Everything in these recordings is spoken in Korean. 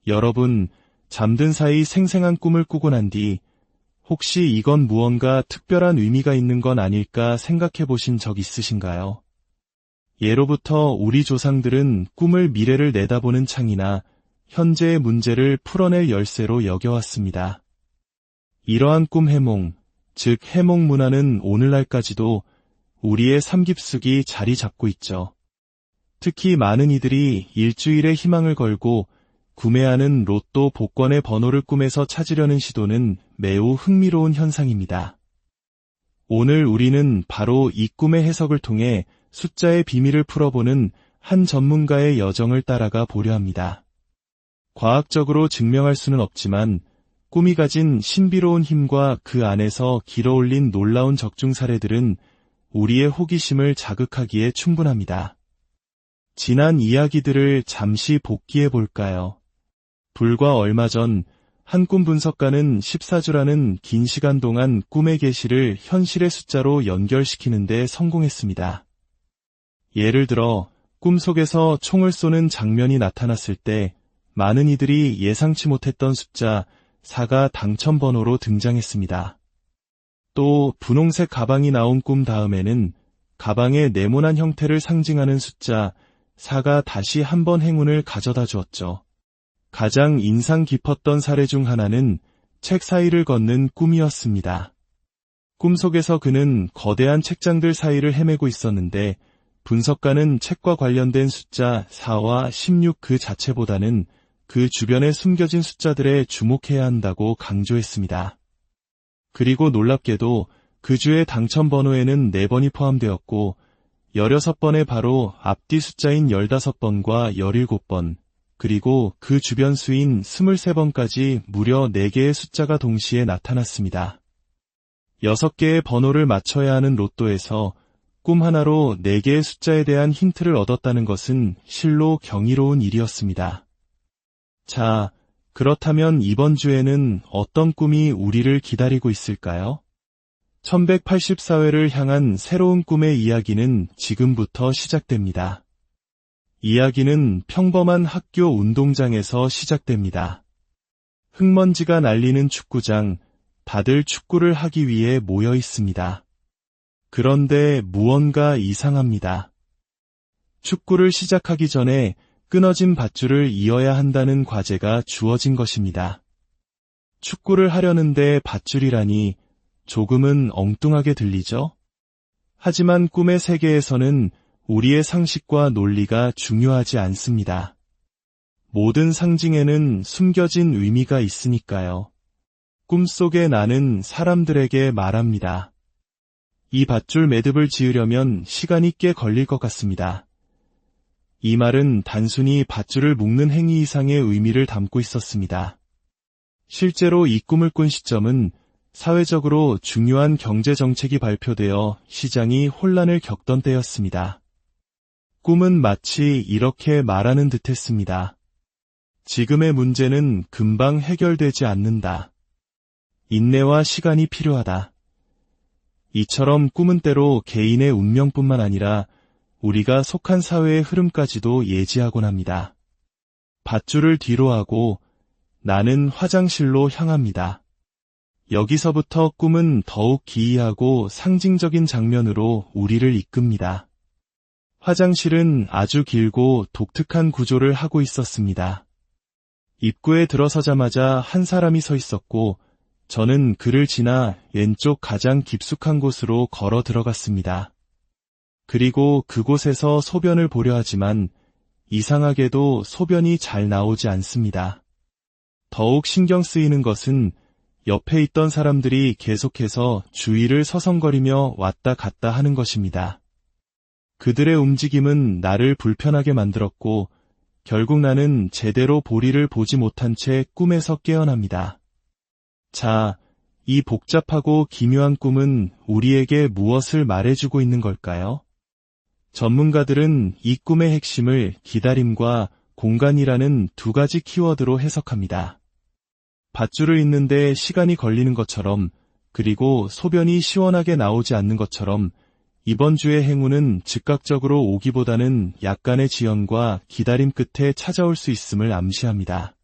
여러분, 잠든 사이 생생한 꿈을 꾸고 난 뒤 혹시 이건 무언가 특별한 의미가 있는 건 아닐까 생각해 보신 적 있으신가요? 예로부터 우리 조상들은 꿈을 미래를 내다보는 창이나 현재의 문제를 풀어낼 열쇠로 여겨왔습니다. 이러한 꿈 해몽, 즉 해몽 문화는 오늘날까지도 우리의 삶 깊숙이 자리 잡고 있죠. 특히 많은 이들이 일주일에 희망을 걸고 구매하는 로또 복권의 번호를 꿈에서 찾으려는 시도는 매우 흥미로운 현상입니다. 오늘 우리는 바로 이 꿈의 해석을 통해 숫자의 비밀을 풀어보는 한 전문가의 여정을 따라가 보려 합니다. 과학적으로 증명할 수는 없지만 꿈이 가진 신비로운 힘과 그 안에서 길어올린 놀라운 적중 사례들은 우리의 호기심을 자극하기에 충분합니다. 지난 이야기들을 잠시 복기해 볼까요? 불과 얼마 전 한 꿈 분석가는 14주라는 긴 시간 동안 꿈의 계시를 현실의 숫자로 연결시키는 데 성공했습니다. 예를 들어 꿈속에서 총을 쏘는 장면이 나타났을 때 많은 이들이 예상치 못했던 숫자 4가 당첨번호로 등장했습니다. 또 분홍색 가방이 나온 꿈 다음에는 가방의 네모난 형태를 상징하는 숫자 4가 다시 한번 행운을 가져다 주었죠. 가장 인상 깊었던 사례 중 하나는 책 사이를 걷는 꿈이었습니다. 꿈속에서 그는 거대한 책장들 사이를 헤매고 있었는데 분석가는 책과 관련된 숫자 4와 16 그 자체보다는 그 주변에 숨겨진 숫자들에 주목해야 한다고 강조했습니다. 그리고 놀랍게도 그 주의 당첨 번호에는 4번이 포함되었고 16번의 바로 앞뒤 숫자인 15번과 17번, 그리고 그 주변 수인 23번까지 무려 4개의 숫자가 동시에 나타났습니다. 6개의 번호를 맞춰야 하는 로또에서 꿈 하나로 4개의 숫자에 대한 힌트를 얻었다는 것은 실로 경이로운 일이었습니다. 자, 그렇다면 이번 주에는 어떤 꿈이 우리를 기다리고 있을까요? 1184회를 향한 새로운 꿈의 이야기는 지금부터 시작됩니다. 이야기는 평범한 학교 운동장에서 시작됩니다. 흙먼지가 날리는 축구장, 다들 축구를 하기 위해 모여 있습니다. 그런데 무언가 이상합니다. 축구를 시작하기 전에 끊어진 밧줄을 이어야 한다는 과제가 주어진 것입니다. 축구를 하려는데 밧줄이라니 조금은 엉뚱하게 들리죠? 하지만 꿈의 세계에서는 우리의 상식과 논리가 중요하지 않습니다. 모든 상징에는 숨겨진 의미가 있으니까요. 꿈속의 나는 사람들에게 말합니다. 이 밧줄 매듭을 지으려면 시간이 꽤 걸릴 것 같습니다. 이 말은 단순히 밧줄을 묶는 행위 이상의 의미를 담고 있었습니다. 실제로 이 꿈을 꾼 시점은 사회적으로 중요한 경제정책이 발표되어 시장이 혼란을 겪던 때였습니다. 꿈은 마치 이렇게 말하는 듯했습니다. 지금의 문제는 금방 해결되지 않는다. 인내와 시간이 필요하다. 이처럼 꿈은 때로 개인의 운명뿐만 아니라 우리가 속한 사회의 흐름까지도 예지하곤 합니다. 밧줄을 뒤로 하고 나는 화장실로 향합니다. 여기서부터 꿈은 더욱 기이하고 상징적인 장면으로 우리를 이끕니다. 화장실은 아주 길고 독특한 구조를 하고 있었습니다. 입구에 들어서자마자 한 사람이 서 있었고 저는 그를 지나 왼쪽 가장 깊숙한 곳으로 걸어 들어갔습니다. 그리고 그곳에서 소변을 보려 하지만 이상하게도 소변이 잘 나오지 않습니다. 더욱 신경 쓰이는 것은 옆에 있던 사람들이 계속해서 주위를 서성거리며 왔다 갔다 하는 것입니다. 그들의 움직임은 나를 불편하게 만들었고 결국 나는 제대로 볼일을 보지 못한 채 꿈에서 깨어납니다. 자, 이 복잡하고 기묘한 꿈은 우리에게 무엇을 말해주고 있는 걸까요? 전문가들은 이 꿈의 핵심을 기다림과 공간이라는 두 가지 키워드로 해석합니다. 밧줄을 잇는데 시간이 걸리는 것처럼, 그리고 소변이 시원하게 나오지 않는 것처럼 이번 주의 행운은 즉각적으로 오기보다는 약간의 지연과 기다림 끝에 찾아올 수 있음을 암시합니다.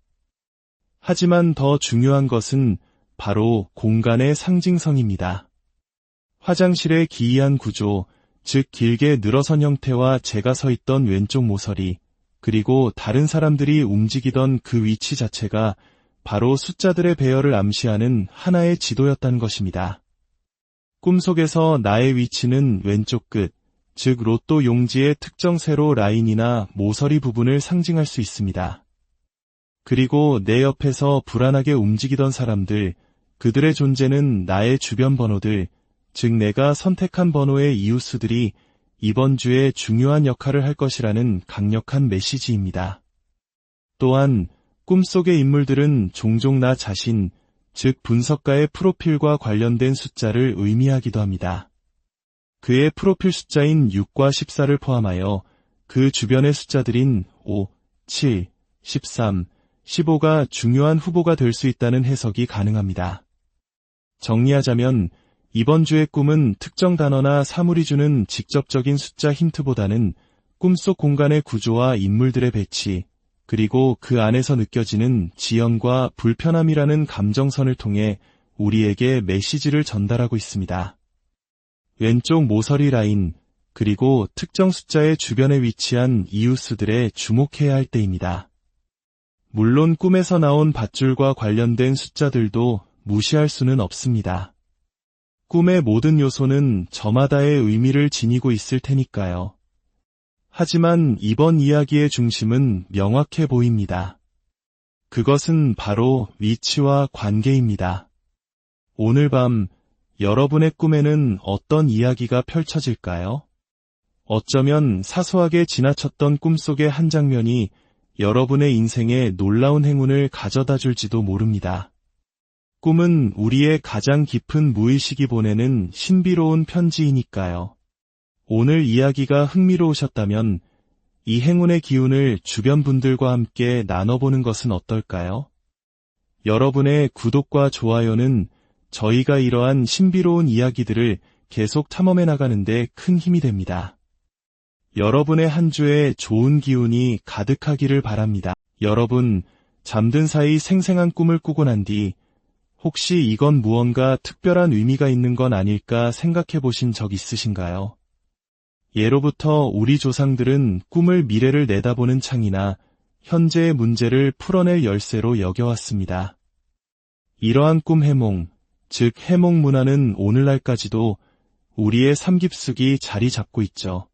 하지만 더 중요한 것은 바로 공간의 상징성입니다. 화장실의 기이한 구조, 즉 길게 늘어선 형태와 제가 서 있던 왼쪽 모서리, 그리고 다른 사람들이 움직이던 그 위치 자체가 바로 숫자들의 배열을 암시하는 하나의 지도였다는 것입니다. 꿈속에서 나의 위치는 왼쪽 끝, 즉 로또 용지의 특정 세로 라인이나 모서리 부분을 상징할 수 있습니다. 그리고 내 옆에서 불안하게 움직이던 사람들, 그들의 존재는 나의 주변 번호들, 즉 내가 선택한 번호의 이웃수들이 이번 주에 중요한 역할을 할 것이라는 강력한 메시지입니다. 또한 꿈속의 인물들은 종종 나 자신, 즉 분석가의 프로필과 관련된 숫자를 의미하기도 합니다. 그의 프로필 숫자인 6과 14를 포함하여 그 주변의 숫자들인 5, 7, 13, 15가 중요한 후보가 될 수 있다는 해석이 가능합니다. 정리하자면 이번 주의 꿈은 특정 단어나 사물이 주는 직접적인 숫자 힌트보다는 꿈속 공간의 구조와 인물들의 배치, 그리고 그 안에서 느껴지는 지연과 불편함이라는 감정선을 통해 우리에게 메시지를 전달하고 있습니다. 왼쪽 모서리 라인, 그리고 특정 숫자의 주변에 위치한 이웃수들에 주목해야 할 때입니다. 물론 꿈에서 나온 밧줄과 관련된 숫자들도 무시할 수는 없습니다. 꿈의 모든 요소는 저마다의 의미를 지니고 있을 테니까요. 하지만 이번 이야기의 중심은 명확해 보입니다. 그것은 바로 위치와 관계입니다. 오늘 밤 여러분의 꿈에는 어떤 이야기가 펼쳐질까요? 어쩌면 사소하게 지나쳤던 꿈속의 한 장면이 여러분의 인생에 놀라운 행운을 가져다 줄지도 모릅니다. 꿈은 우리의 가장 깊은 무의식이 보내는 신비로운 편지이니까요. 오늘 이야기가 흥미로우셨다면 이 행운의 기운을 주변 분들과 함께 나눠보는 것은 어떨까요? 여러분의 구독과 좋아요는 저희가 이러한 신비로운 이야기들을 계속 탐험해 나가는데 큰 힘이 됩니다. 여러분의 한 주에 좋은 기운이 가득하기를 바랍니다. 여러분, 잠든 사이 생생한 꿈을 꾸고 난 뒤 혹시 이건 무언가 특별한 의미가 있는 건 아닐까 생각해 보신 적 있으신가요? 예로부터 우리 조상들은 꿈을 미래를 내다보는 창이나 현재의 문제를 풀어낼 열쇠로 여겨왔습니다. 이러한 꿈 해몽, 즉 해몽 문화는 오늘날까지도 우리의 삶 깊숙이 자리 잡고 있죠.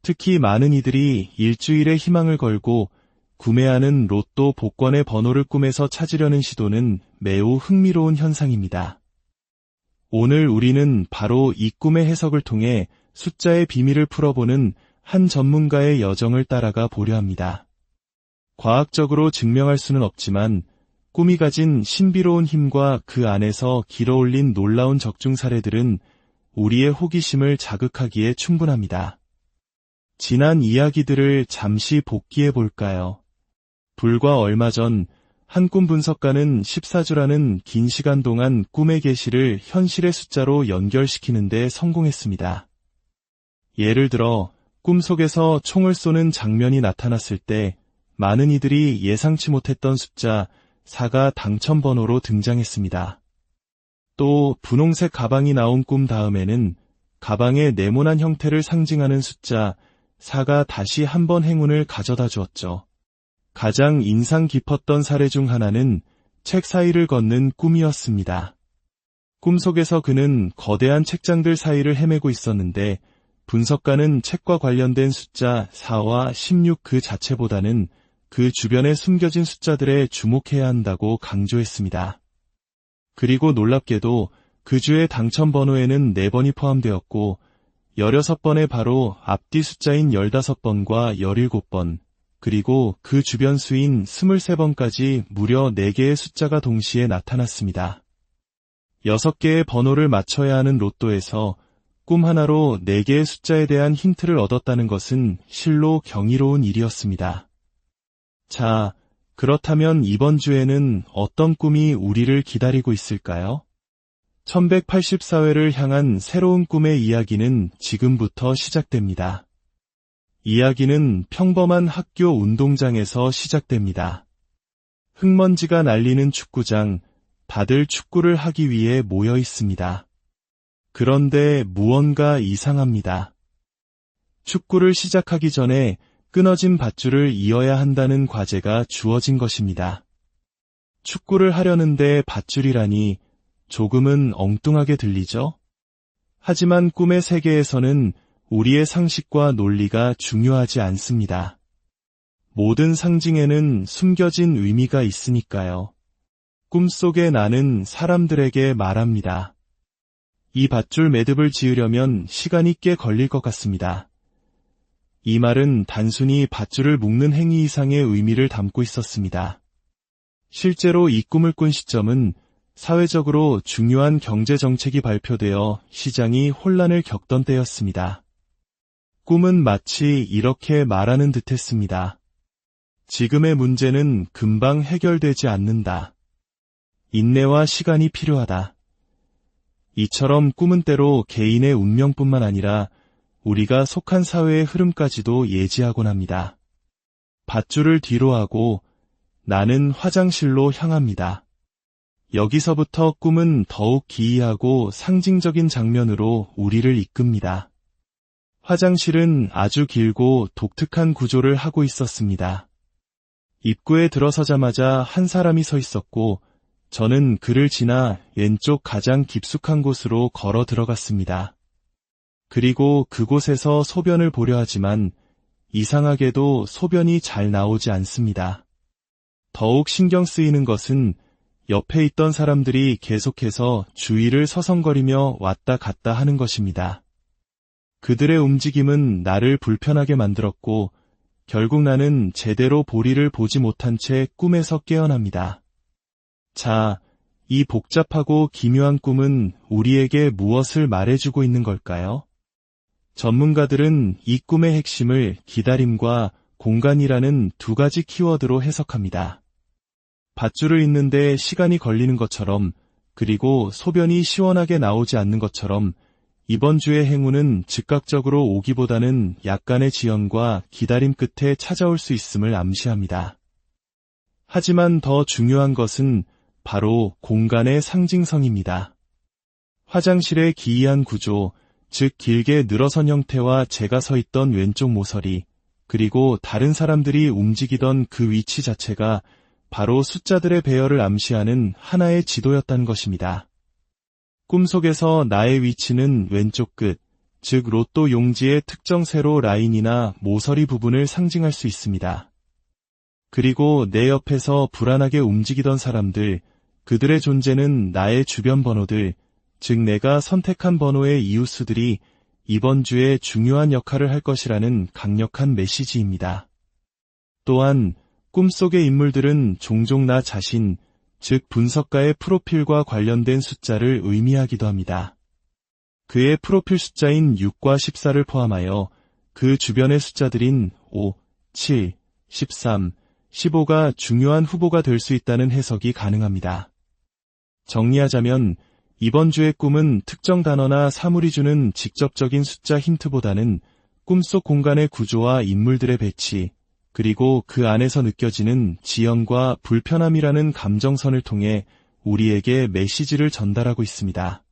특히 많은 이들이 일주일에 희망을 걸고 구매하는 로또 복권의 번호를 꿈에서 찾으려는 시도는 매우 흥미로운 현상입니다. 오늘 우리는 바로 이 꿈의 해석을 통해 숫자의 비밀을 풀어보는 한 전문가의 여정을 따라가 보려 합니다. 과학적으로 증명할 수는 없지만 꿈이 가진 신비로운 힘과 그 안에서 길어올린 놀라운 적중 사례들은 우리의 호기심을 자극하기에 충분합니다. 지난 이야기들을 잠시 복기해 볼까요? 불과 얼마 전 한 꿈 분석가는 14주라는 긴 시간 동안 꿈의 계시를 현실의 숫자로 연결시키는 데 성공했습니다. 예를 들어 꿈속에서 총을 쏘는 장면이 나타났을 때 많은 이들이 예상치 못했던 숫자 4가 당첨번호로 등장했습니다. 또 분홍색 가방이 나온 꿈 다음에는 가방의 네모난 형태를 상징하는 숫자 4가 다시 한번 행운을 가져다 주었죠. 가장 인상 깊었던 사례 중 하나는 책 사이를 걷는 꿈이었습니다. 꿈속에서 그는 거대한 책장들 사이를 헤매고 있었는데 분석가는 책과 관련된 숫자 4와 16 그 자체보다는 그 주변에 숨겨진 숫자들에 주목해야 한다고 강조했습니다. 그리고 놀랍게도 그 주의 당첨 번호에는 4번이 포함되었고 16번의 바로 앞뒤 숫자인 15번과 17번, 그리고 그 주변 수인 23번까지 무려 4개의 숫자가 동시에 나타났습니다. 6개의 번호를 맞춰야 하는 로또에서 꿈 하나로 4개의 숫자에 대한 힌트를 얻었다는 것은 실로 경이로운 일이었습니다. 자, 그렇다면 이번 주에는 어떤 꿈이 우리를 기다리고 있을까요? 1184회를 향한 새로운 꿈의 이야기는 지금부터 시작됩니다. 이야기는 평범한 학교 운동장에서 시작됩니다. 흙먼지가 날리는 축구장, 다들 축구를 하기 위해 모여 있습니다. 그런데 무언가 이상합니다. 축구를 시작하기 전에 끊어진 밧줄을 이어야 한다는 과제가 주어진 것입니다. 축구를 하려는데 밧줄이라니 조금은 엉뚱하게 들리죠? 하지만 꿈의 세계에서는 우리의 상식과 논리가 중요하지 않습니다. 모든 상징에는 숨겨진 의미가 있으니까요. 꿈속의 나는 사람들에게 말합니다. 이 밧줄 매듭을 지으려면 시간이 꽤 걸릴 것 같습니다. 이 말은 단순히 밧줄을 묶는 행위 이상의 의미를 담고 있었습니다. 실제로 이 꿈을 꾼 시점은 사회적으로 중요한 경제정책이 발표되어 시장이 혼란을 겪던 때였습니다. 꿈은 마치 이렇게 말하는 듯했습니다. 지금의 문제는 금방 해결되지 않는다. 인내와 시간이 필요하다. 이처럼 꿈은 때로 개인의 운명뿐만 아니라 우리가 속한 사회의 흐름까지도 예지하곤 합니다. 밧줄을 뒤로 하고 나는 화장실로 향합니다. 여기서부터 꿈은 더욱 기이하고 상징적인 장면으로 우리를 이끕니다. 화장실은 아주 길고 독특한 구조를 하고 있었습니다. 입구에 들어서자마자 한 사람이 서 있었고 저는 그를 지나 왼쪽 가장 깊숙한 곳으로 걸어 들어갔습니다. 그리고 그곳에서 소변을 보려 하지만 이상하게도 소변이 잘 나오지 않습니다. 더욱 신경 쓰이는 것은 옆에 있던 사람들이 계속해서 주위를 서성거리며 왔다 갔다 하는 것입니다. 그들의 움직임은 나를 불편하게 만들었고 결국 나는 제대로 볼일을 보지 못한 채 꿈에서 깨어납니다. 자, 이 복잡하고 기묘한 꿈은 우리에게 무엇을 말해주고 있는 걸까요? 전문가들은 이 꿈의 핵심을 기다림과 공간이라는 두 가지 키워드로 해석합니다. 밧줄을 잇는데 시간이 걸리는 것처럼 그리고 소변이 시원하게 나오지 않는 것처럼 이번 주의 행운은 즉각적으로 오기보다는 약간의 지연과 기다림 끝에 찾아올 수 있음을 암시합니다. 하지만 더 중요한 것은 바로 공간의 상징성입니다. 화장실의 기이한 구조, 즉 길게 늘어선 형태와 제가 서 있던 왼쪽 모서리, 그리고 다른 사람들이 움직이던 그 위치 자체가 바로 숫자들의 배열을 암시하는 하나의 지도였다는 것입니다. 꿈속에서 나의 위치는 왼쪽 끝, 즉 로또 용지의 특정 세로 라인이나 모서리 부분을 상징할 수 있습니다. 그리고 내 옆에서 불안하게 움직이던 사람들, 그들의 존재는 나의 주변 번호들, 즉 내가 선택한 번호의 이웃수들이 이번 주에 중요한 역할을 할 것이라는 강력한 메시지입니다. 또한 꿈속의 인물들은 종종 나 자신, 즉 분석가의 프로필과 관련된 숫자를 의미하기도 합니다. 그의 프로필 숫자인 6과 14를 포함하여 그 주변의 숫자들인 5, 7, 13, 15가 중요한 후보가 될 수 있다는 해석이 가능합니다. 정리하자면 이번 주의 꿈은 특정 단어나 사물이 주는 직접적인 숫자 힌트보다는 꿈속 공간의 구조와 인물들의 배치, 그리고 그 안에서 느껴지는 지연과 불편함이라는 감정선을 통해 우리에게 메시지를 전달하고 있습니다.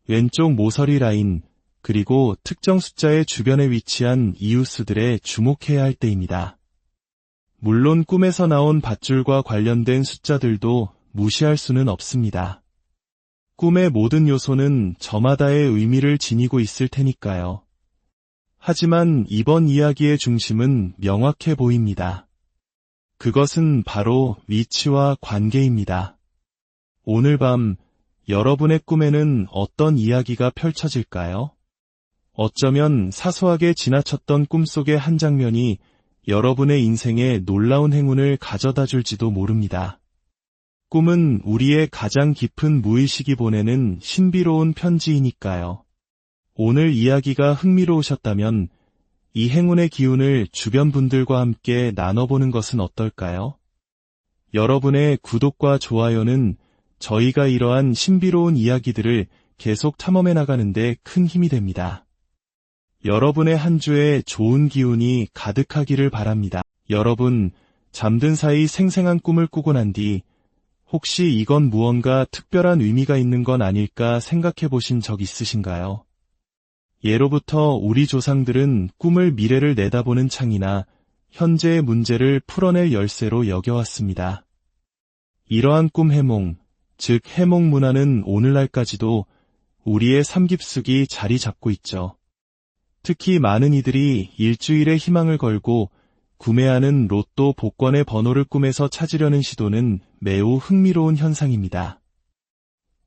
왼쪽 모서리 라인, 그리고 특정 숫자의 주변에 위치한 이웃수들에 주목해야 할 때입니다. 물론 꿈에서 나온 밧줄과 관련된 숫자들도 무시할 수는 없습니다. 꿈의 모든 요소는 저마다의 의미를 지니고 있을 테니까요. 하지만 이번 이야기의 중심은 명확해 보입니다. 그것은 바로 위치와 관계입니다. 오늘 밤 여러분의 꿈에는 어떤 이야기가 펼쳐질까요? 어쩌면 사소하게 지나쳤던 꿈속의 한 장면이 여러분의 인생에 놀라운 행운을 가져다 줄지도 모릅니다. 꿈은 우리의 가장 깊은 무의식이 보내는 신비로운 편지이니까요. 오늘 이야기가 흥미로우셨다면 이 행운의 기운을 주변 분들과 함께 나눠보는 것은 어떨까요? 여러분의 구독과 좋아요는 저희가 이러한 신비로운 이야기들을 계속 탐험해 나가는데 큰 힘이 됩니다. 여러분의 한 주에 좋은 기운이 가득하기를 바랍니다. 여러분, 잠든 사이 생생한 꿈을 꾸고 난 뒤 혹시 이건 무언가 특별한 의미가 있는 건 아닐까 생각해 보신 적 있으신가요? 예로부터 우리 조상들은 꿈을 미래를 내다보는 창이나 현재의 문제를 풀어낼 열쇠로 여겨왔습니다. 이러한 꿈 해몽, 즉 해몽 문화는 오늘날까지도 우리의 삶 깊숙이 자리 잡고 있죠. 특히 많은 이들이 일주일에 희망을 걸고 구매하는 로또 복권의 번호를 꿈에서 찾으려는 시도는 매우 흥미로운 현상입니다.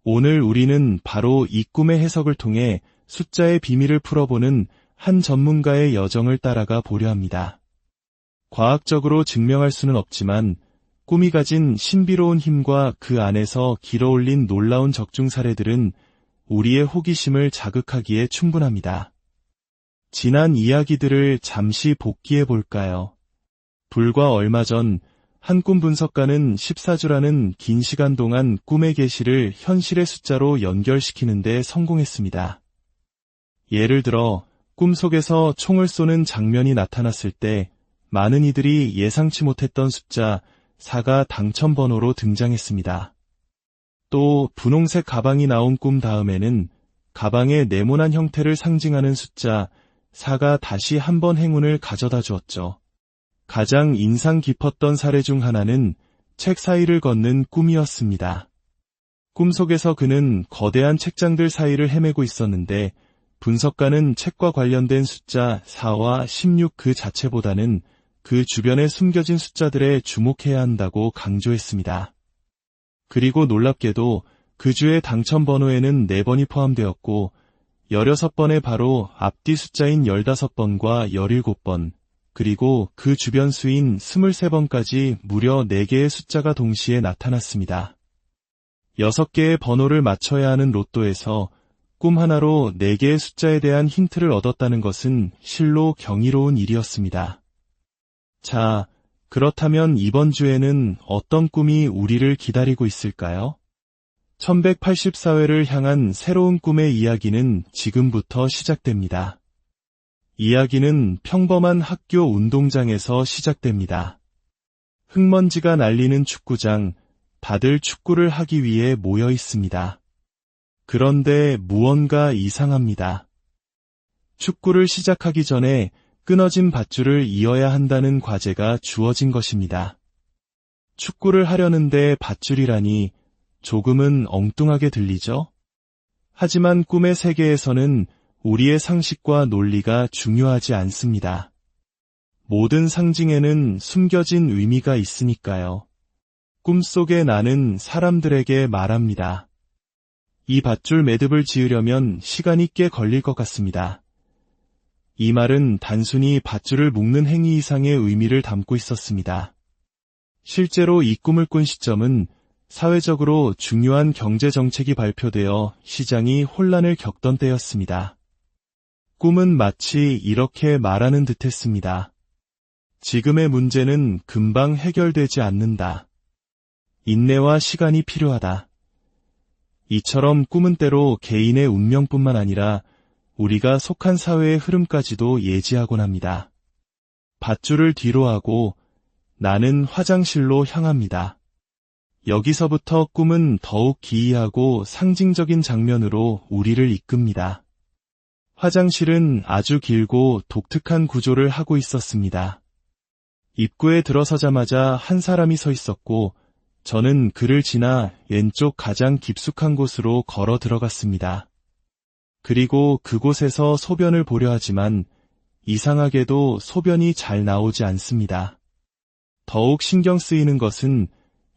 오늘 우리는 바로 이 꿈의 해석을 통해 숫자의 비밀을 풀어보는 한 전문가의 여정을 따라가 보려 합니다. 과학적으로 증명할 수는 없지만 꿈이 가진 신비로운 힘과 그 안에서 길어올린 놀라운 적중 사례들은 우리의 호기심을 자극하기에 충분합니다. 지난 이야기들을 잠시 복기해 볼까요? 불과 얼마 전 한 꿈 분석가는 14주라는 긴 시간 동안 꿈의 계시를 현실의 숫자로 연결시키는 데 성공했습니다. 예를 들어 꿈속에서 총을 쏘는 장면이 나타났을 때 많은 이들이 예상치 못했던 숫자 4가 당첨번호로 등장했습니다. 또 분홍색 가방이 나온 꿈 다음에는 가방의 네모난 형태를 상징하는 숫자 4가 다시 한번 행운을 가져다 주었죠. 가장 인상 깊었던 사례 중 하나는 책 사이를 걷는 꿈이었습니다. 꿈속에서 그는 거대한 책장들 사이를 헤매고 있었는데 분석가는 책과 관련된 숫자 4와 16 그 자체보다는 그 주변에 숨겨진 숫자들에 주목해야 한다고 강조했습니다. 그리고 놀랍게도 그 주의 당첨번호에는 4번이 포함되었고 16번의 바로 앞뒤 숫자인 15번과 17번, 그리고 그 주변 수인 23번까지 무려 4개의 숫자가 동시에 나타났습니다. 6개의 번호를 맞춰야 하는 로또에서 꿈 하나로 4개의 숫자에 대한 힌트를 얻었다는 것은 실로 경이로운 일이었습니다. 자, 그렇다면 이번 주에는 어떤 꿈이 우리를 기다리고 있을까요? 1184회를 향한 새로운 꿈의 이야기는 지금부터 시작됩니다. 이야기는 평범한 학교 운동장에서 시작됩니다. 흙먼지가 날리는 축구장, 다들 축구를 하기 위해 모여 있습니다. 그런데 무언가 이상합니다. 축구를 시작하기 전에 끊어진 밧줄을 이어야 한다는 과제가 주어진 것입니다. 축구를 하려는데 밧줄이라니 조금은 엉뚱하게 들리죠? 하지만 꿈의 세계에서는 우리의 상식과 논리가 중요하지 않습니다. 모든 상징에는 숨겨진 의미가 있으니까요. 꿈속의 나는 사람들에게 말합니다. 이 밧줄 매듭을 지으려면 시간이 꽤 걸릴 것 같습니다. 이 말은 단순히 밧줄을 묶는 행위 이상의 의미를 담고 있었습니다. 실제로 이 꿈을 꾼 시점은 사회적으로 중요한 경제정책이 발표되어 시장이 혼란을 겪던 때였습니다. 꿈은 마치 이렇게 말하는 듯했습니다. 지금의 문제는 금방 해결되지 않는다. 인내와 시간이 필요하다. 이처럼 꿈은 때로 개인의 운명뿐만 아니라 우리가 속한 사회의 흐름까지도 예지하곤 합니다. 밧줄을 뒤로 하고 나는 화장실로 향합니다. 여기서부터 꿈은 더욱 기이하고 상징적인 장면으로 우리를 이끕니다. 화장실은 아주 길고 독특한 구조를 하고 있었습니다. 입구에 들어서자마자 한 사람이 서 있었고 저는 그를 지나 왼쪽 가장 깊숙한 곳으로 걸어 들어갔습니다. 그리고 그곳에서 소변을 보려 하지만 이상하게도 소변이 잘 나오지 않습니다. 더욱 신경 쓰이는 것은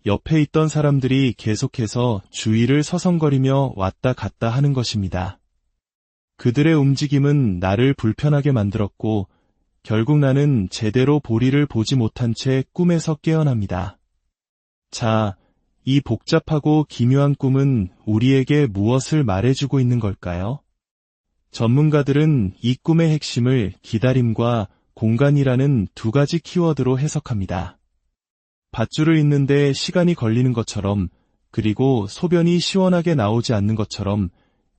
옆에 있던 사람들이 계속해서 주위를 서성거리며 왔다 갔다 하는 것입니다. 그들의 움직임은 나를 불편하게 만들었고 결국 나는 제대로 보리를 보지 못한 채 꿈에서 깨어납니다. 자, 이 복잡하고 기묘한 꿈은 우리에게 무엇을 말해주고 있는 걸까요? 전문가들은 이 꿈의 핵심을 기다림과 공간이라는 두 가지 키워드로 해석합니다. 밧줄을 잇는데 시간이 걸리는 것처럼, 그리고 소변이 시원하게 나오지 않는 것처럼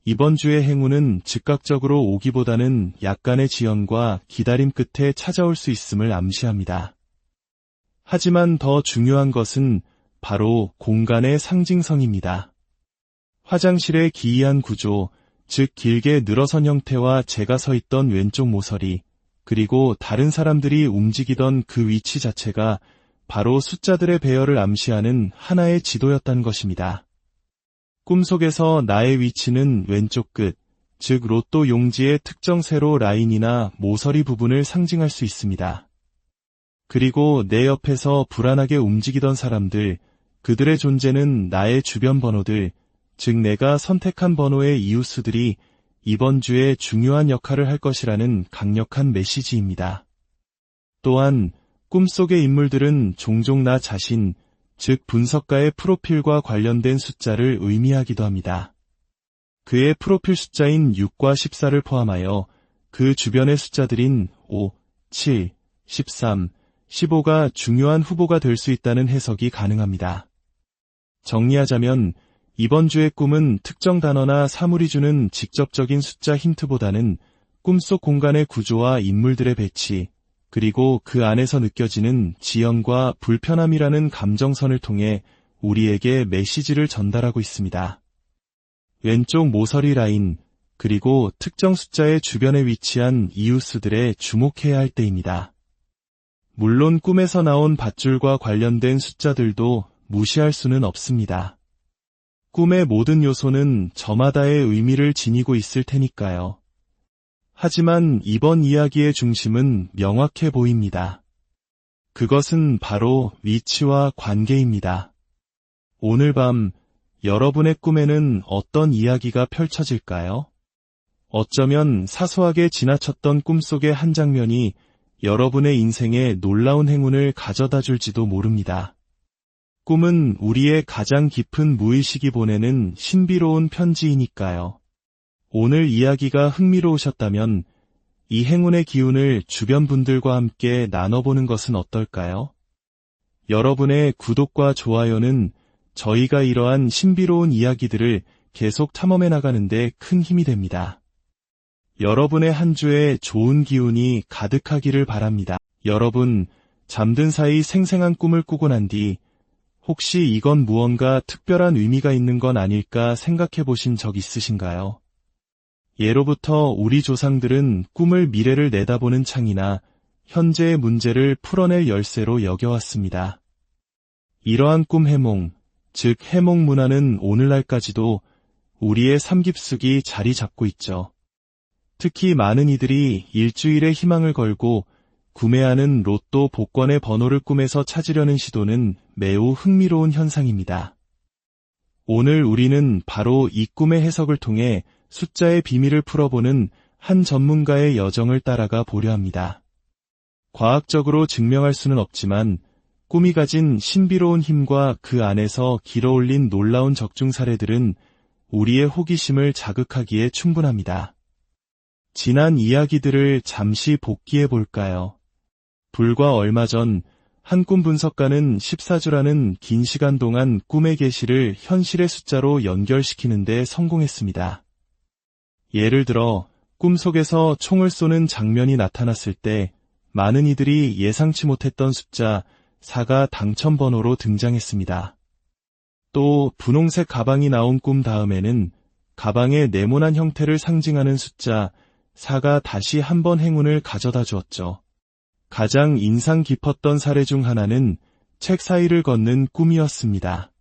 이번 주의 행운은 즉각적으로 오기보다는 약간의 지연과 기다림 끝에 찾아올 수 있음을 암시합니다. 하지만 더 중요한 것은 바로 공간의 상징성입니다. 화장실의 기이한 구조, 즉 길게 늘어선 형태와 제가 서 있던 왼쪽 모서리, 그리고 다른 사람들이 움직이던 그 위치 자체가 바로 숫자들의 배열을 암시하는 하나의 지도였다는 것입니다. 꿈속에서 나의 위치는 왼쪽 끝, 즉 로또 용지의 특정 세로 라인이나 모서리 부분을 상징할 수 있습니다. 그리고 내 옆에서 불안하게 움직이던 사람들, 그들의 존재는 나의 주변 번호들, 즉 내가 선택한 번호의 이웃수들이 이번 주에 중요한 역할을 할 것이라는 강력한 메시지입니다. 또한 꿈속의 인물들은 종종 나 자신, 즉 분석가의 프로필과 관련된 숫자를 의미하기도 합니다. 그의 프로필 숫자인 6과 14를 포함하여 그 주변의 숫자들인 5, 7, 13, 15가 중요한 후보가 될 수 있다는 해석이 가능합니다. 정리하자면 이번 주의 꿈은 특정 단어나 사물이 주는 직접적인 숫자 힌트보다는 꿈속 공간의 구조와 인물들의 배치, 그리고 그 안에서 느껴지는 지연과 불편함이라는 감정선을 통해 우리에게 메시지를 전달하고 있습니다. 왼쪽 모서리 라인, 그리고 특정 숫자의 주변에 위치한 이웃수들에 주목해야 할 때입니다. 물론 꿈에서 나온 밧줄과 관련된 숫자들도 무시할 수는 없습니다. 꿈의 모든 요소는 저마다의 의미를 지니고 있을 테니까요. 하지만 이번 이야기의 중심은 명확해 보입니다. 그것은 바로 위치와 관계입니다. 오늘 밤 여러분의 꿈에는 어떤 이야기가 펼쳐질까요? 어쩌면 사소하게 지나쳤던 꿈속의 한 장면이 여러분의 인생에 놀라운 행운을 가져다 줄지도 모릅니다. 꿈은 우리의 가장 깊은 무의식이 보내는 신비로운 편지이니까요. 오늘 이야기가 흥미로우셨다면 이 행운의 기운을 주변 분들과 함께 나눠보는 것은 어떨까요? 여러분의 구독과 좋아요는 저희가 이러한 신비로운 이야기들을 계속 탐험해 나가는데 큰 힘이 됩니다. 여러분의 한 주에 좋은 기운이 가득하기를 바랍니다. 여러분, 잠든 사이 생생한 꿈을 꾸고 난 뒤 혹시 이건 무언가 특별한 의미가 있는 건 아닐까 생각해 보신 적 있으신가요? 예로부터 우리 조상들은 꿈을 미래를 내다보는 창이나 현재의 문제를 풀어낼 열쇠로 여겨왔습니다. 이러한 꿈 해몽, 즉 해몽 문화는 오늘날까지도 우리의 삶 깊숙이 자리 잡고 있죠. 특히 많은 이들이 일주일에 희망을 걸고 구매하는 로또 복권의 번호를 꿈에서 찾으려는 시도는 매우 흥미로운 현상입니다. 오늘 우리는 바로 이 꿈의 해석을 통해 숫자의 비밀을 풀어보는 한 전문가의 여정을 따라가 보려 합니다. 과학적으로 증명할 수는 없지만 꿈이 가진 신비로운 힘과 그 안에서 길어올린 놀라운 적중 사례들은 우리의 호기심을 자극하기에 충분합니다. 지난 이야기들을 잠시 복기해 볼까요? 불과 얼마 전 한 꿈 분석가는 14주라는 긴 시간 동안 꿈의 계시를 현실의 숫자로 연결시키는 데 성공했습니다. 예를 들어 꿈속에서 총을 쏘는 장면이 나타났을 때 많은 이들이 예상치 못했던 숫자 4가 당첨번호로 등장했습니다. 또 분홍색 가방이 나온 꿈 다음에는 가방의 네모난 형태를 상징하는 숫자 4가 다시 한번 행운을 가져다 주었죠. 가장 인상 깊었던 사례 중 하나는 책 사이를 걷는 꿈이었습니다.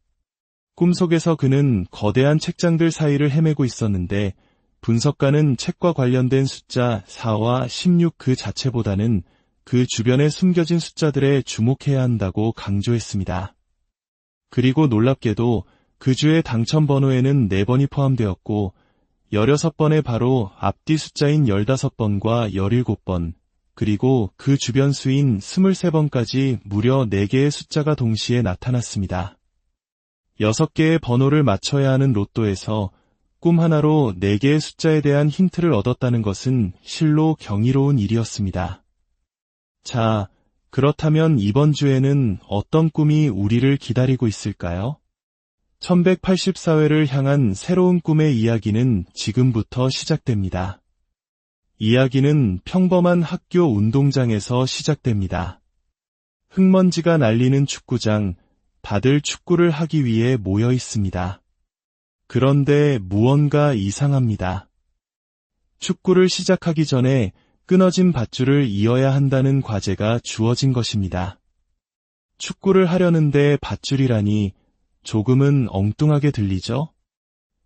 꿈속에서 그는 거대한 책장들 사이를 헤매고 있었는데 분석가는 책과 관련된 숫자 4와 16 그 자체보다는 그 주변에 숨겨진 숫자들에 주목해야 한다고 강조했습니다. 그리고 놀랍게도 그 주의 당첨 번호에는 4번이 포함되었고 16번의 바로 앞뒤 숫자인 15번과 17번, 그리고 그 주변 수인 23번까지 무려 4개의 숫자가 동시에 나타났습니다. 6개의 번호를 맞춰야 하는 로또에서 꿈 하나로 4개의 숫자에 대한 힌트를 얻었다는 것은 실로 경이로운 일이었습니다. 자, 그렇다면 이번 주에는 어떤 꿈이 우리를 기다리고 있을까요? 1184회를 향한 새로운 꿈의 이야기는 지금부터 시작됩니다. 이야기는 평범한 학교 운동장에서 시작됩니다. 흙먼지가 날리는 축구장, 다들 축구를 하기 위해 모여 있습니다. 그런데 무언가 이상합니다. 축구를 시작하기 전에 끊어진 밧줄을 이어야 한다는 과제가 주어진 것입니다. 축구를 하려는데 밧줄이라니 조금은 엉뚱하게 들리죠?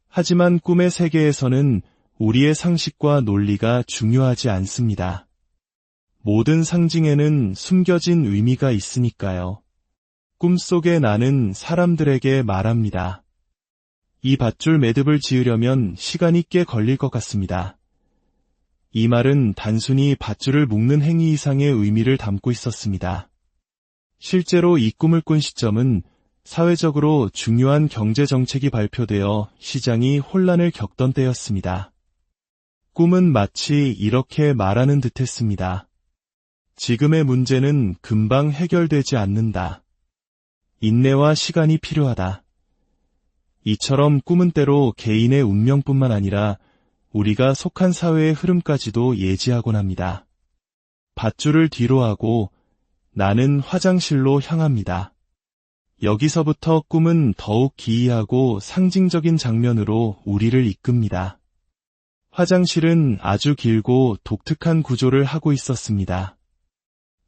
하지만 꿈의 세계에서는 우리의 상식과 논리가 중요하지 않습니다. 모든 상징에는 숨겨진 의미가 있으니까요. 꿈속의 나는 사람들에게 말합니다. 이 밧줄 매듭을 지으려면 시간이 꽤 걸릴 것 같습니다. 이 말은 단순히 밧줄을 묶는 행위 이상의 의미를 담고 있었습니다. 실제로 이 꿈을 꾼 시점은 사회적으로 중요한 경제정책이 발표되어 시장이 혼란을 겪던 때였습니다. 꿈은 마치 이렇게 말하는 듯했습니다. 지금의 문제는 금방 해결되지 않는다. 인내와 시간이 필요하다. 이처럼 꿈은 때로 개인의 운명뿐만 아니라 우리가 속한 사회의 흐름까지도 예지하곤 합니다. 밧줄을 뒤로 하고 나는 화장실로 향합니다. 여기서부터 꿈은 더욱 기이하고 상징적인 장면으로 우리를 이끕니다. 화장실은 아주 길고 독특한 구조를 하고 있었습니다.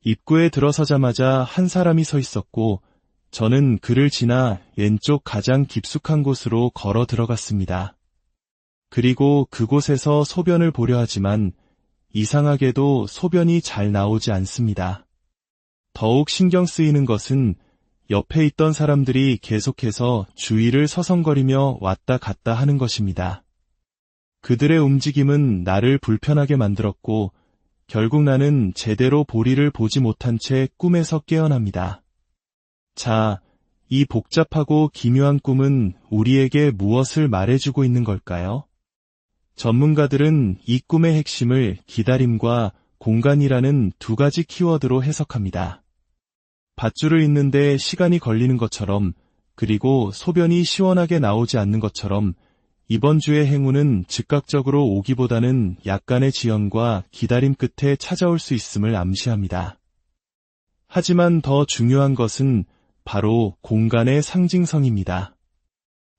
입구에 들어서자마자 한 사람이 서 있었고 저는 그를 지나 왼쪽 가장 깊숙한 곳으로 걸어 들어갔습니다. 그리고 그곳에서 소변을 보려 하지만 이상하게도 소변이 잘 나오지 않습니다. 더욱 신경 쓰이는 것은 옆에 있던 사람들이 계속해서 주위를 서성거리며 왔다 갔다 하는 것입니다. 그들의 움직임은 나를 불편하게 만들었고 결국 나는 제대로 보리를 보지 못한 채 꿈에서 깨어납니다. 자, 이 복잡하고 기묘한 꿈은 우리에게 무엇을 말해주고 있는 걸까요? 전문가들은 이 꿈의 핵심을 기다림과 공간이라는 두 가지 키워드로 해석합니다. 밧줄을 잇는데 시간이 걸리는 것처럼, 그리고 소변이 시원하게 나오지 않는 것처럼 이번 주의 행운은 즉각적으로 오기보다는 약간의 지연과 기다림 끝에 찾아올 수 있음을 암시합니다. 하지만 더 중요한 것은 바로 공간의 상징성입니다.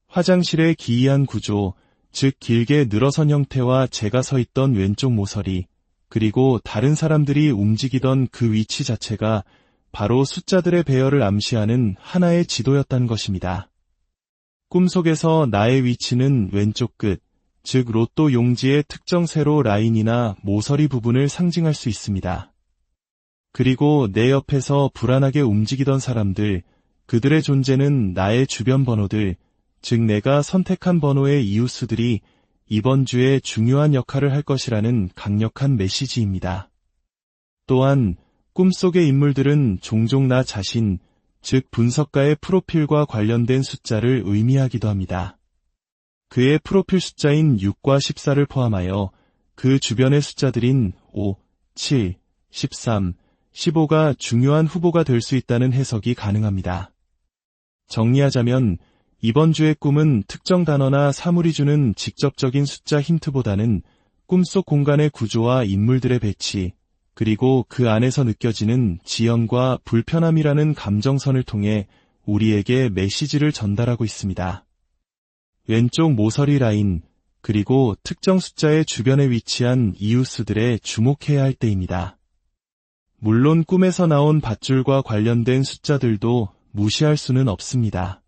화장실의 기이한 구조, 즉 길게 늘어선 형태와 제가 서 있던 왼쪽 모서리, 그리고 다른 사람들이 움직이던 그 위치 자체가 바로 숫자들의 배열을 암시하는 하나의 지도였다는 것입니다. 꿈속에서 나의 위치는 왼쪽 끝, 즉 로또 용지의 특정 세로 라인이나 모서리 부분을 상징할 수 있습니다. 그리고 내 옆에서 불안하게 움직이던 사람들, 그들의 존재는 나의 주변 번호들, 즉 내가 선택한 번호의 이웃수들이 이번 주에 중요한 역할을 할 것이라는 강력한 메시지입니다. 또한 꿈속의 인물들은 종종 나 자신, 즉 분석가의 프로필과 관련된 숫자를 의미하기도 합니다. 그의 프로필 숫자인 6과 14를 포함하여 그 주변의 숫자들인 5, 7, 13, 15가 중요한 후보가 될 수 있다는 해석이 가능합니다. 정리하자면 이번 주의 꿈은 특정 단어나 사물이 주는 직접적인 숫자 힌트보다는 꿈속 공간의 구조와 인물들의 배치, 그리고 그 안에서 느껴지는 지연과 불편함이라는 감정선을 통해 우리에게 메시지를 전달하고 있습니다. 왼쪽 모서리 라인, 그리고 특정 숫자의 주변에 위치한 이웃수들에 주목해야 할 때입니다. 물론 꿈에서 나온 밧줄과 관련된 숫자들도 무시할 수는 없습니다.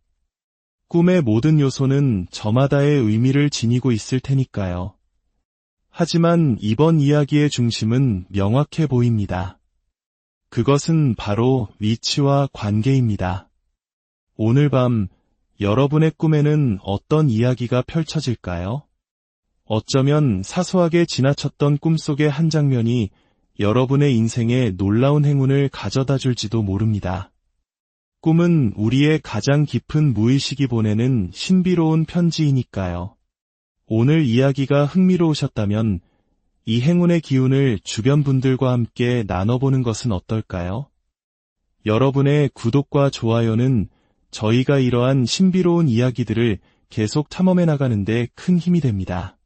꿈의 모든 요소는 저마다의 의미를 지니고 있을 테니까요. 하지만 이번 이야기의 중심은 명확해 보입니다. 그것은 바로 위치와 관계입니다. 오늘 밤 여러분의 꿈에는 어떤 이야기가 펼쳐질까요? 어쩌면 사소하게 지나쳤던 꿈속의 한 장면이 여러분의 인생에 놀라운 행운을 가져다 줄지도 모릅니다. 꿈은 우리의 가장 깊은 무의식이 보내는 신비로운 편지이니까요. 오늘 이야기가 흥미로우셨다면 이 행운의 기운을 주변 분들과 함께 나눠보는 것은 어떨까요? 여러분의 구독과 좋아요는 저희가 이러한 신비로운 이야기들을 계속 탐험해 나가는데 큰 힘이 됩니다.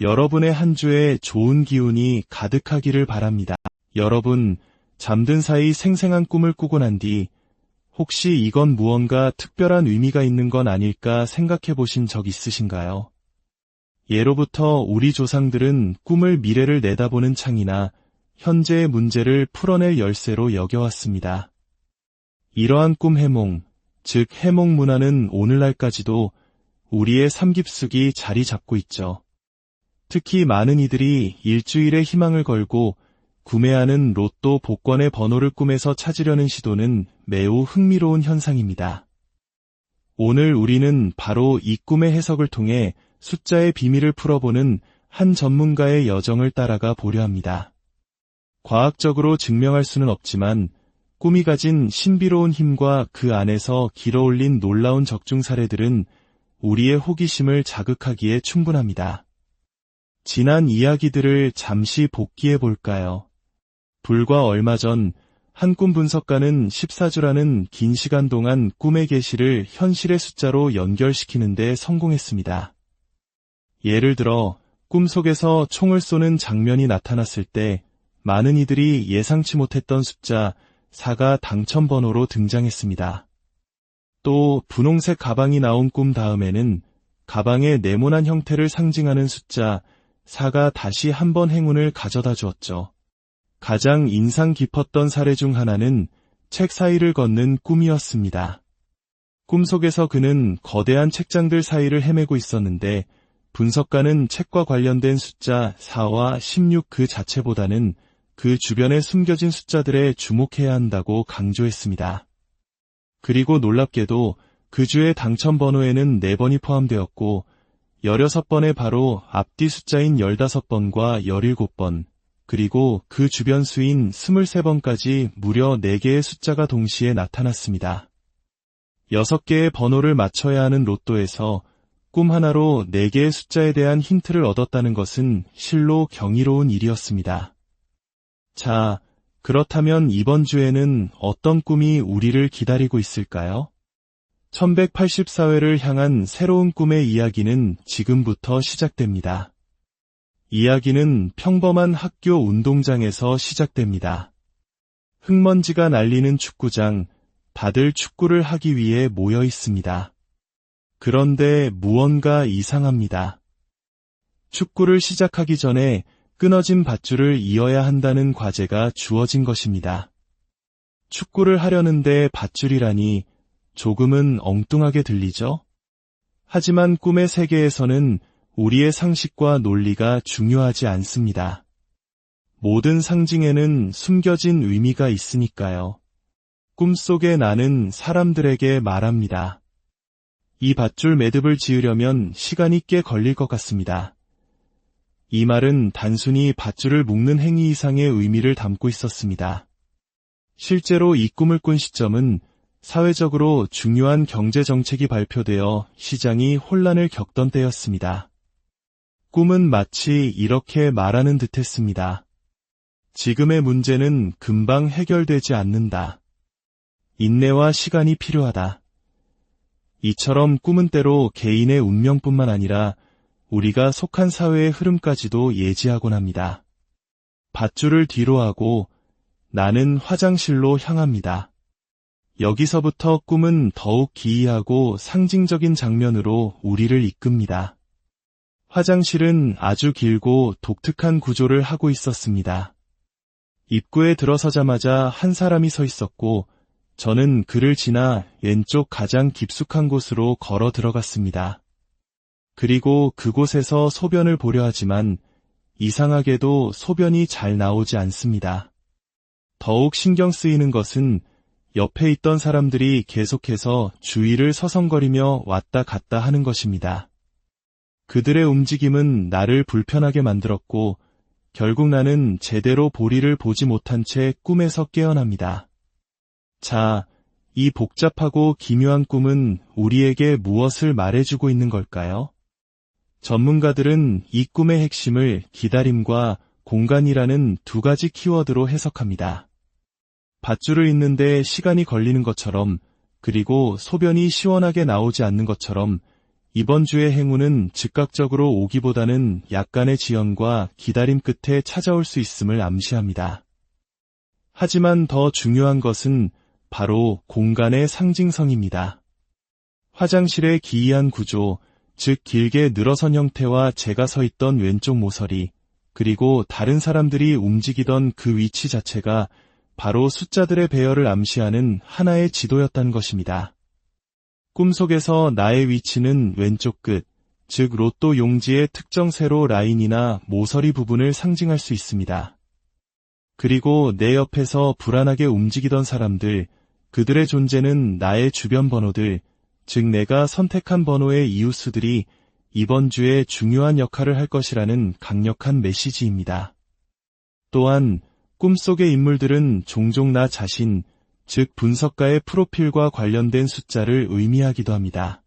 여러분의 한 주에 좋은 기운이 가득하기를 바랍니다. 여러분, 잠든 사이 생생한 꿈을 꾸고 난 뒤 혹시 이건 무언가 특별한 의미가 있는 건 아닐까 생각해 보신 적 있으신가요? 예로부터 우리 조상들은 꿈을 미래를 내다보는 창이나 현재의 문제를 풀어낼 열쇠로 여겨왔습니다. 이러한 꿈 해몽, 즉 해몽 문화는 오늘날까지도 우리의 삶 깊숙이 자리 잡고 있죠. 특히 많은 이들이 일주일에 희망을 걸고 구매하는 로또 복권의 번호를 꿈에서 찾으려는 시도는 매우 흥미로운 현상입니다. 오늘 우리는 바로 이 꿈의 해석을 통해 숫자의 비밀을 풀어보는 한 전문가의 여정을 따라가 보려 합니다. 과학적으로 증명할 수는 없지만 꿈이 가진 신비로운 힘과 그 안에서 길어올린 놀라운 적중 사례들은 우리의 호기심을 자극하기에 충분합니다. 지난 이야기들을 잠시 복기해 볼까요? 불과 얼마 전 한 꿈 분석가는 14주라는 긴 시간 동안 꿈의 계시를 현실의 숫자로 연결시키는 데 성공했습니다. 예를 들어 꿈속에서 총을 쏘는 장면이 나타났을 때 많은 이들이 예상치 못했던 숫자 4가 당첨번호로 등장했습니다. 또 분홍색 가방이 나온 꿈 다음에는 가방의 네모난 형태를 상징하는 숫자 4가 다시 한번 행운을 가져다 주었죠. 가장 인상 깊었던 사례 중 하나는 책 사이를 걷는 꿈이었습니다. 꿈속에서 그는 거대한 책장들 사이를 헤매고 있었는데 분석가는 책과 관련된 숫자 4와 16 그 자체보다는 그 주변에 숨겨진 숫자들에 주목해야 한다고 강조했습니다. 그리고 놀랍게도 그 주의 당첨 번호에는 4번이 포함되었고 16번의 바로 앞뒤 숫자인 15번과 17번, 그리고 그 주변 수인 23번까지 무려 4개의 숫자가 동시에 나타났습니다. 6개의 번호를 맞춰야 하는 로또에서 꿈 하나로 4개의 숫자에 대한 힌트를 얻었다는 것은 실로 경이로운 일이었습니다. 자, 그렇다면 이번 주에는 어떤 꿈이 우리를 기다리고 있을까요? 1184회를 향한 새로운 꿈의 이야기는 지금부터 시작됩니다. 이야기는 평범한 학교 운동장에서 시작됩니다. 흙먼지가 날리는 축구장, 다들 축구를 하기 위해 모여 있습니다. 그런데 무언가 이상합니다. 축구를 시작하기 전에 끊어진 밧줄을 이어야 한다는 과제가 주어진 것입니다. 축구를 하려는데 밧줄이라니 조금은 엉뚱하게 들리죠? 하지만 꿈의 세계에서는 우리의 상식과 논리가 중요하지 않습니다. 모든 상징에는 숨겨진 의미가 있으니까요. 꿈속의 나는 사람들에게 말합니다. 이 밧줄 매듭을 지으려면 시간이 꽤 걸릴 것 같습니다. 이 말은 단순히 밧줄을 묶는 행위 이상의 의미를 담고 있었습니다. 실제로 이 꿈을 꾼 시점은 사회적으로 중요한 경제정책이 발표되어 시장이 혼란을 겪던 때였습니다. 꿈은 마치 이렇게 말하는 듯했습니다. 지금의 문제는 금방 해결되지 않는다. 인내와 시간이 필요하다. 이처럼 꿈은 때로 개인의 운명뿐만 아니라 우리가 속한 사회의 흐름까지도 예지하곤 합니다. 밧줄을 뒤로 하고 나는 화장실로 향합니다. 여기서부터 꿈은 더욱 기이하고 상징적인 장면으로 우리를 이끕니다. 화장실은 아주 길고 독특한 구조를 하고 있었습니다. 입구에 들어서자마자 한 사람이 서 있었고 저는 그를 지나 왼쪽 가장 깊숙한 곳으로 걸어 들어갔습니다. 그리고 그곳에서 소변을 보려 하지만 이상하게도 소변이 잘 나오지 않습니다. 더욱 신경 쓰이는 것은 옆에 있던 사람들이 계속해서 주위를 서성거리며 왔다 갔다 하는 것입니다. 그들의 움직임은 나를 불편하게 만들었고 결국 나는 제대로 보리를 보지 못한 채 꿈에서 깨어납니다. 자, 이 복잡하고 기묘한 꿈은 우리에게 무엇을 말해주고 있는 걸까요? 전문가들은 이 꿈의 핵심을 기다림과 공간이라는 두 가지 키워드로 해석합니다. 밧줄을 잇는데 시간이 걸리는 것처럼, 그리고 소변이 시원하게 나오지 않는 것처럼 이번 주의 행운은 즉각적으로 오기보다는 약간의 지연과 기다림 끝에 찾아올 수 있음을 암시합니다. 하지만 더 중요한 것은 바로 공간의 상징성입니다. 화장실의 기이한 구조, 즉 길게 늘어선 형태와 제가 서 있던 왼쪽 모서리, 그리고 다른 사람들이 움직이던 그 위치 자체가 바로 숫자들의 배열을 암시하는 하나의 지도였다는 것입니다. 꿈속에서 나의 위치는 왼쪽 끝, 즉 로또 용지의 특정 세로 라인이나 모서리 부분을 상징할 수 있습니다. 그리고 내 옆에서 불안하게 움직이던 사람들, 그들의 존재는 나의 주변 번호들, 즉 내가 선택한 번호의 이웃수들이 이번 주에 중요한 역할을 할 것이라는 강력한 메시지입니다. 또한 꿈속의 인물들은 종종 나 자신, 즉 분석가의 프로필과 관련된 숫자를 의미하기도 합니다.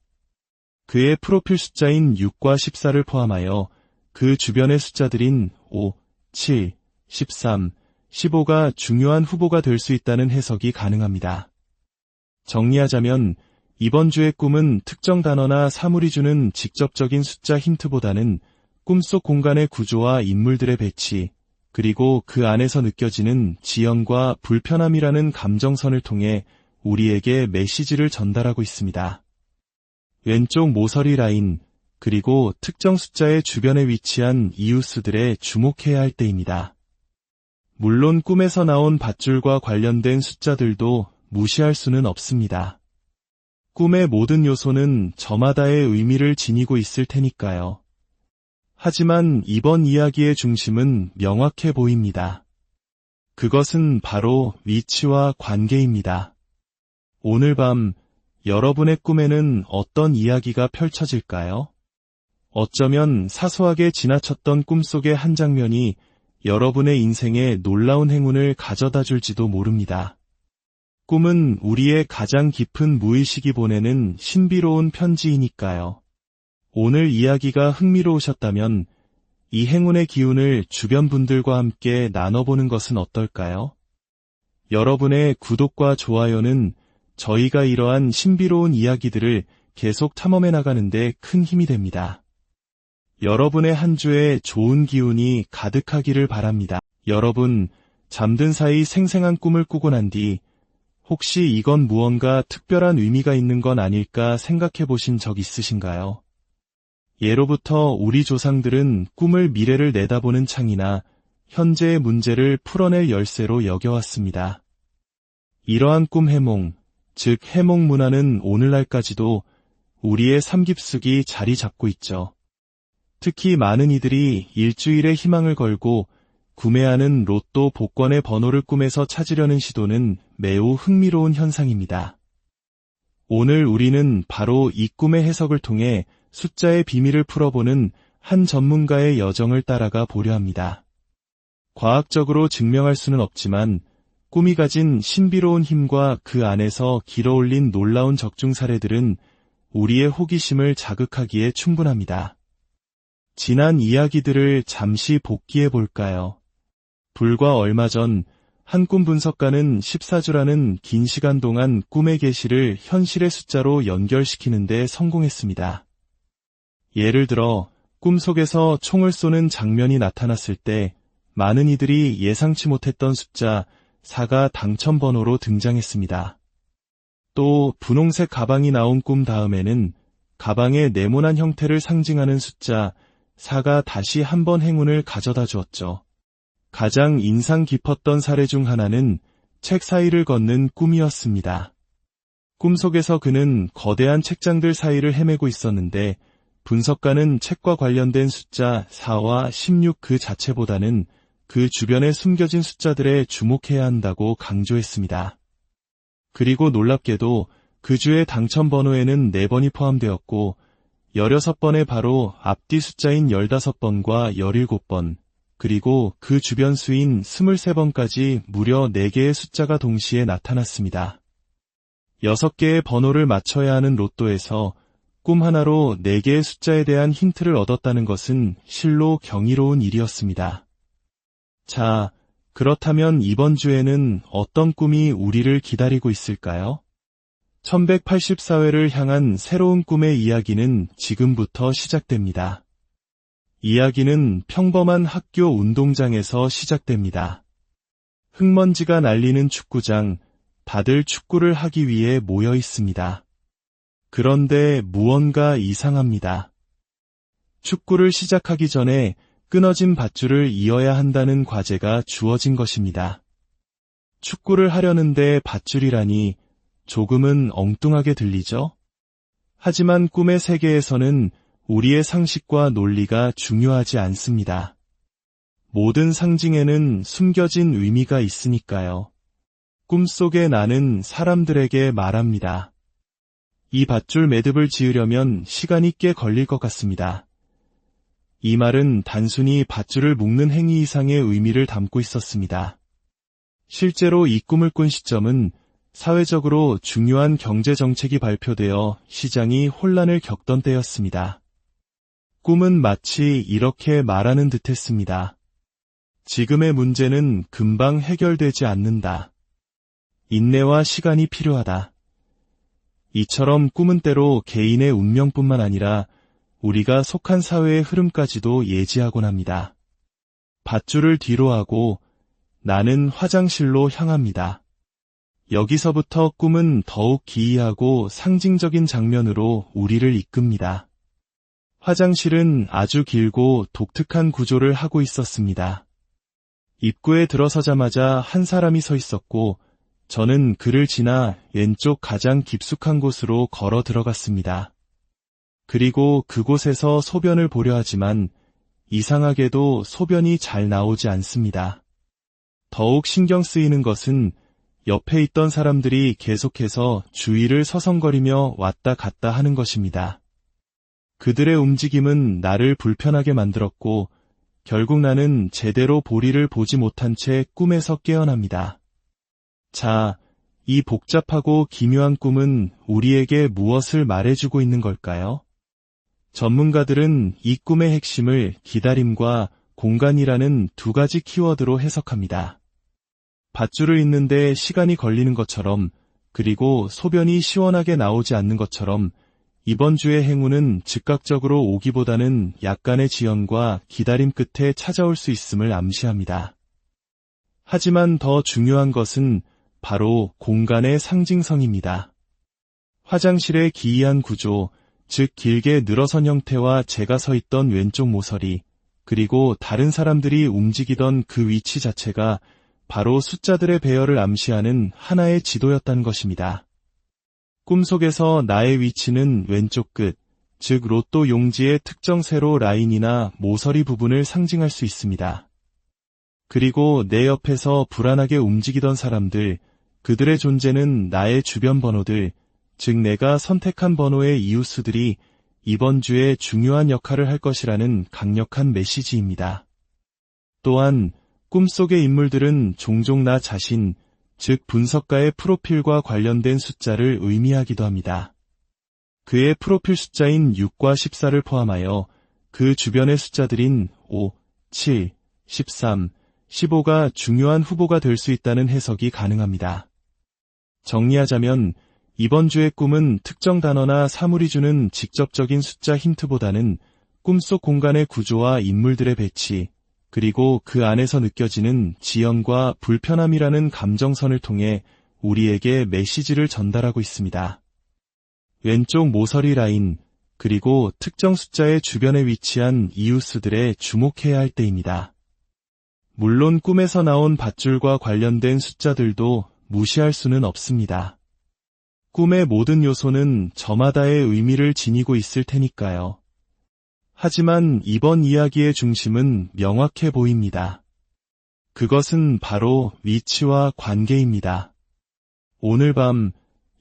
그의 프로필 숫자인 6과 14를 포함하여 그 주변의 숫자들인 5, 7, 13, 15가 중요한 후보가 될 수 있다는 해석이 가능합니다. 정리하자면 이번 주의 꿈은 특정 단어나 사물이 주는 직접적인 숫자 힌트보다는 꿈속 공간의 구조와 인물들의 배치, 그리고 그 안에서 느껴지는 지연과 불편함이라는 감정선을 통해 우리에게 메시지를 전달하고 있습니다. 왼쪽 모서리 라인, 그리고 특정 숫자의 주변에 위치한 이웃수들에 주목해야 할 때입니다. 물론 꿈에서 나온 밧줄과 관련된 숫자들도 무시할 수는 없습니다. 꿈의 모든 요소는 저마다의 의미를 지니고 있을 테니까요. 하지만 이번 이야기의 중심은 명확해 보입니다. 그것은 바로 위치와 관계입니다. 오늘 밤 여러분의 꿈에는 어떤 이야기가 펼쳐질까요? 어쩌면 사소하게 지나쳤던 꿈속의 한 장면이 여러분의 인생에 놀라운 행운을 가져다 줄지도 모릅니다. 꿈은 우리의 가장 깊은 무의식이 보내는 신비로운 편지이니까요. 오늘 이야기가 흥미로우셨다면 이 행운의 기운을 주변 분들과 함께 나눠보는 것은 어떨까요? 여러분의 구독과 좋아요는 저희가 이러한 신비로운 이야기들을 계속 탐험해 나가는 데 큰 힘이 됩니다. 여러분의 한 주에 좋은 기운이 가득하기를 바랍니다. 여러분, 잠든 사이 생생한 꿈을 꾸고 난 뒤 혹시 이건 무언가 특별한 의미가 있는 건 아닐까 생각해 보신 적 있으신가요? 예로부터 우리 조상들은 꿈을 미래를 내다보는 창이나 현재의 문제를 풀어낼 열쇠로 여겨왔습니다. 이러한 꿈 해몽, 즉 해몽 문화는 오늘날까지도 우리의 삶 깊숙이 자리 잡고 있죠. 특히 많은 이들이 일주일의 희망을 걸고 구매하는 로또 복권의 번호를 꿈에서 찾으려는 시도는 매우 흥미로운 현상입니다. 오늘 우리는 바로 이 꿈의 해석을 통해 숫자의 비밀을 풀어보는 한 전문가의 여정을 따라가 보려 합니다. 과학적으로 증명할 수는 없지만 꿈이 가진 신비로운 힘과 그 안에서 길어올린 놀라운 적중 사례들은 우리의 호기심을 자극하기에 충분합니다. 지난 이야기들을 잠시 복기해 볼까요? 불과 얼마 전 한 꿈 분석가는 14주라는 긴 시간 동안 꿈의 계시를 현실의 숫자로 연결시키는 데 성공했습니다. 예를 들어 꿈속에서 총을 쏘는 장면이 나타났을 때 많은 이들이 예상치 못했던 숫자 4가 당첨번호로 등장했습니다. 또 분홍색 가방이 나온 꿈 다음에는 가방의 네모난 형태를 상징하는 숫자 4가 다시 한번 행운을 가져다 주었죠. 가장 인상 깊었던 사례 중 하나는 책 사이를 걷는 꿈이었습니다. 꿈속에서 그는 거대한 책장들 사이를 헤매고 있었는데 분석가는 책과 관련된 숫자 4와 16 그 자체보다는 그 주변에 숨겨진 숫자들에 주목해야 한다고 강조했습니다. 그리고 놀랍게도 그 주의 당첨번호에는 4번이 포함되었고 16번의 바로 앞뒤 숫자인 15번과 17번, 그리고 그 주변 수인 23번까지 무려 4개의 숫자가 동시에 나타났습니다. 6개의 번호를 맞춰야 하는 로또에서 꿈 하나로 4개의 숫자에 대한 힌트를 얻었다는 것은 실로 경이로운 일이었습니다. 자, 그렇다면 이번 주에는 어떤 꿈이 우리를 기다리고 있을까요? 1184회를 향한 새로운 꿈의 이야기는 지금부터 시작됩니다. 이야기는 평범한 학교 운동장에서 시작됩니다. 흙먼지가 날리는 축구장, 다들 축구를 하기 위해 모여 있습니다. 그런데 무언가 이상합니다. 축구를 시작하기 전에 끊어진 밧줄을 이어야 한다는 과제가 주어진 것입니다. 축구를 하려는데 밧줄이라니 조금은 엉뚱하게 들리죠? 하지만 꿈의 세계에서는 우리의 상식과 논리가 중요하지 않습니다. 모든 상징에는 숨겨진 의미가 있으니까요. 꿈속에 나는 사람들에게 말합니다. 이 밧줄 매듭을 지으려면 시간이 꽤 걸릴 것 같습니다. 이 말은 단순히 밧줄을 묶는 행위 이상의 의미를 담고 있었습니다. 실제로 이 꿈을 꾼 시점은 사회적으로 중요한 경제정책이 발표되어 시장이 혼란을 겪던 때였습니다. 꿈은 마치 이렇게 말하는 듯했습니다. 지금의 문제는 금방 해결되지 않는다. 인내와 시간이 필요하다. 이처럼 꿈은 때로 개인의 운명뿐만 아니라 우리가 속한 사회의 흐름까지도 예지하곤 합니다. 밧줄을 뒤로 하고 나는 화장실로 향합니다. 여기서부터 꿈은 더욱 기이하고 상징적인 장면으로 우리를 이끕니다. 화장실은 아주 길고 독특한 구조를 하고 있었습니다. 입구에 들어서자마자 한 사람이 서 있었고 저는 그를 지나 왼쪽 가장 깊숙한 곳으로 걸어 들어갔습니다. 그리고 그곳에서 소변을 보려 하지만 이상하게도 소변이 잘 나오지 않습니다. 더욱 신경 쓰이는 것은 옆에 있던 사람들이 계속해서 주위를 서성거리며 왔다 갔다 하는 것입니다. 그들의 움직임은 나를 불편하게 만들었고 결국 나는 제대로 보리를 보지 못한 채 꿈에서 깨어납니다. 자, 이 복잡하고 기묘한 꿈은 우리에게 무엇을 말해주고 있는 걸까요? 전문가들은 이 꿈의 핵심을 기다림과 공간이라는 두 가지 키워드로 해석합니다. 밧줄을 잇는데 시간이 걸리는 것처럼, 그리고 소변이 시원하게 나오지 않는 것처럼 이번 주의 행운은 즉각적으로 오기보다는 약간의 지연과 기다림 끝에 찾아올 수 있음을 암시합니다. 하지만 더 중요한 것은 바로 공간의 상징성입니다. 화장실의 기이한 구조, 즉 길게 늘어선 형태와 제가 서 있던 왼쪽 모서리, 그리고 다른 사람들이 움직이던 그 위치 자체가 바로 숫자들의 배열을 암시하는 하나의 지도였다는 것입니다. 꿈속에서 나의 위치는 왼쪽 끝, 즉 로또 용지의 특정 세로 라인이나 모서리 부분을 상징할 수 있습니다. 그리고 내 옆에서 불안하게 움직이던 사람들, 그들의 존재는 나의 주변 번호들, 즉 내가 선택한 번호의 이웃수들이 이번 주에 중요한 역할을 할 것이라는 강력한 메시지입니다. 또한 꿈속의 인물들은 종종 나 자신, 즉 분석가의 프로필과 관련된 숫자를 의미하기도 합니다. 그의 프로필 숫자인 6과 14를 포함하여 그 주변의 숫자들인 5, 7, 13, 15가 중요한 후보가 될 수 있다는 해석이 가능합니다. 정리하자면 이번 주의 꿈은 특정 단어나 사물이 주는 직접적인 숫자 힌트보다는 꿈속 공간의 구조와 인물들의 배치, 그리고 그 안에서 느껴지는 지연과 불편함이라는 감정선을 통해 우리에게 메시지를 전달하고 있습니다. 왼쪽 모서리 라인, 그리고 특정 숫자의 주변에 위치한 이웃수들에 주목해야 할 때입니다. 물론 꿈에서 나온 밧줄과 관련된 숫자들도 무시할 수는 없습니다. 꿈의 모든 요소는 저마다의 의미를 지니고 있을 테니까요. 하지만 이번 이야기의 중심은 명확해 보입니다. 그것은 바로 위치와 관계입니다. 오늘 밤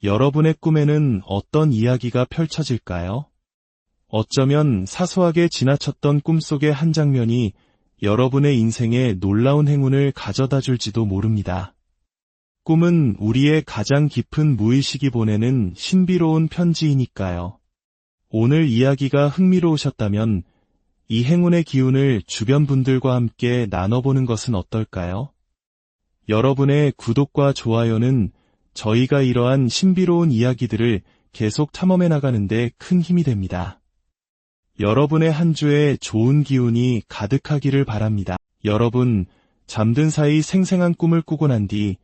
여러분의 꿈에는 어떤 이야기가 펼쳐질까요? 어쩌면 사소하게 지나쳤던 꿈속의 한 장면이 여러분의 인생에 놀라운 행운을 가져다 줄지도 모릅니다. 꿈은 우리의 가장 깊은 무의식이 보내는 신비로운 편지이니까요. 오늘 이야기가 흥미로우셨다면 이 행운의 기운을 주변 분들과 함께 나눠보는 것은 어떨까요? 여러분의 구독과 좋아요는 저희가 이러한 신비로운 이야기들을 계속 탐험해 나가는데 큰 힘이 됩니다. 여러분의 한 주에 좋은 기운이 가득하기를 바랍니다. 여러분, 잠든 사이 생생한 꿈을 꾸고 난 뒤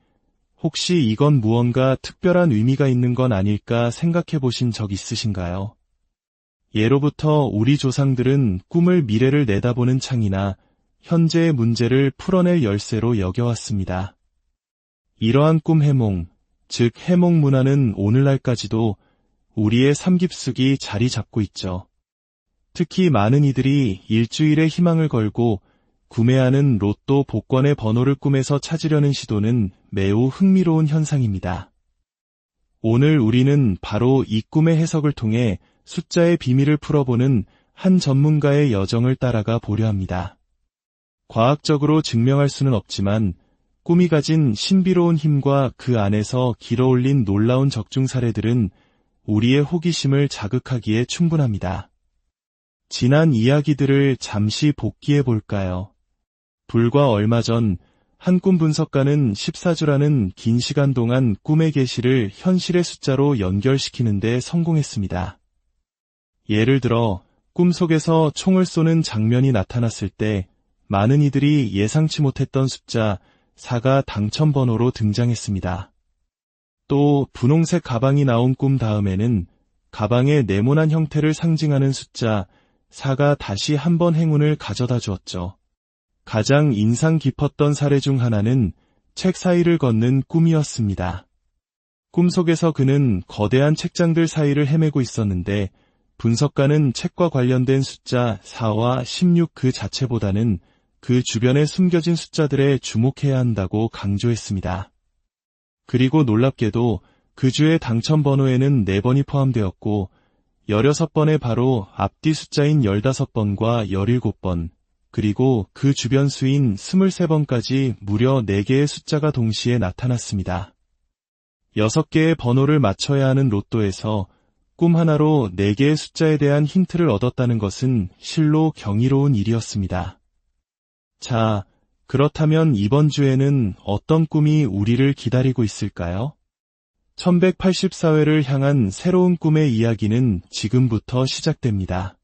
혹시 이건 무언가 특별한 의미가 있는 건 아닐까 생각해 보신 적 있으신가요? 예로부터 우리 조상들은 꿈을 미래를 내다보는 창이나 현재의 문제를 풀어낼 열쇠로 여겨왔습니다. 이러한 꿈 해몽, 즉 해몽 문화는 오늘날까지도 우리의 삶 깊숙이 자리 잡고 있죠. 특히 많은 이들이 일주일에 희망을 걸고 구매하는 로또 복권의 번호를 꿈에서 찾으려는 시도는 매우 흥미로운 현상입니다. 오늘 우리는 바로 이 꿈의 해석을 통해 숫자의 비밀을 풀어보는 한 전문가의 여정을 따라가 보려 합니다. 과학적으로 증명할 수는 없지만 꿈이 가진 신비로운 힘과 그 안에서 길어올린 놀라운 적중 사례들은 우리의 호기심을 자극하기에 충분합니다. 지난 이야기들을 잠시 복기해 볼까요? 불과 얼마 전 한 꿈 분석가는 14주라는 긴 시간 동안 꿈의 계시를 현실의 숫자로 연결시키는 데 성공했습니다. 예를 들어 꿈속에서 총을 쏘는 장면이 나타났을 때 많은 이들이 예상치 못했던 숫자 4가 당첨번호로 등장했습니다. 또 분홍색 가방이 나온 꿈 다음에는 가방의 네모난 형태를 상징하는 숫자 4가 다시 한번 행운을 가져다 주었죠. 가장 인상 깊었던 사례 중 하나는 책 사이를 걷는 꿈이었습니다. 꿈속에서 그는 거대한 책장들 사이를 헤매고 있었는데 분석가는 책과 관련된 숫자 4와 16 그 자체보다는 그 주변에 숨겨진 숫자들에 주목해야 한다고 강조했습니다. 그리고 놀랍게도 그 주의 당첨 번호에는 4번이 포함되었고 16번의 바로 앞뒤 숫자인 15번과 17번, 그리고 그 주변 수인 23번까지 무려 4개의 숫자가 동시에 나타났습니다. 6개의 번호를 맞춰야 하는 로또에서 꿈 하나로 4개의 숫자에 대한 힌트를 얻었다는 것은 실로 경이로운 일이었습니다. 자, 그렇다면 이번 주에는 어떤 꿈이 우리를 기다리고 있을까요? 1184회를 향한 새로운 꿈의 이야기는 지금부터 시작됩니다.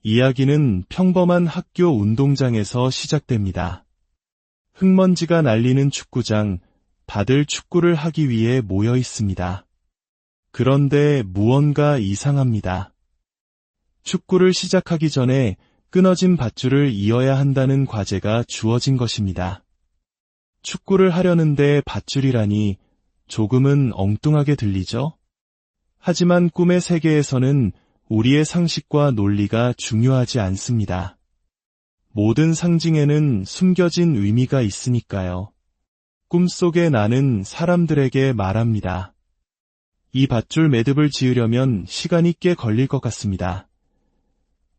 이야기는 평범한 학교 운동장에서 시작됩니다. 흙먼지가 날리는 축구장, 다들 축구를 하기 위해 모여 있습니다. 그런데 무언가 이상합니다. 축구를 시작하기 전에 끊어진 밧줄을 이어야 한다는 과제가 주어진 것입니다. 축구를 하려는데 밧줄이라니 조금은 엉뚱하게 들리죠? 하지만 꿈의 세계에서는 우리의 상식과 논리가 중요하지 않습니다. 모든 상징에는 숨겨진 의미가 있으니까요. 꿈속의 나는 사람들에게 말합니다. 이 밧줄 매듭을 지으려면 시간이 꽤 걸릴 것 같습니다.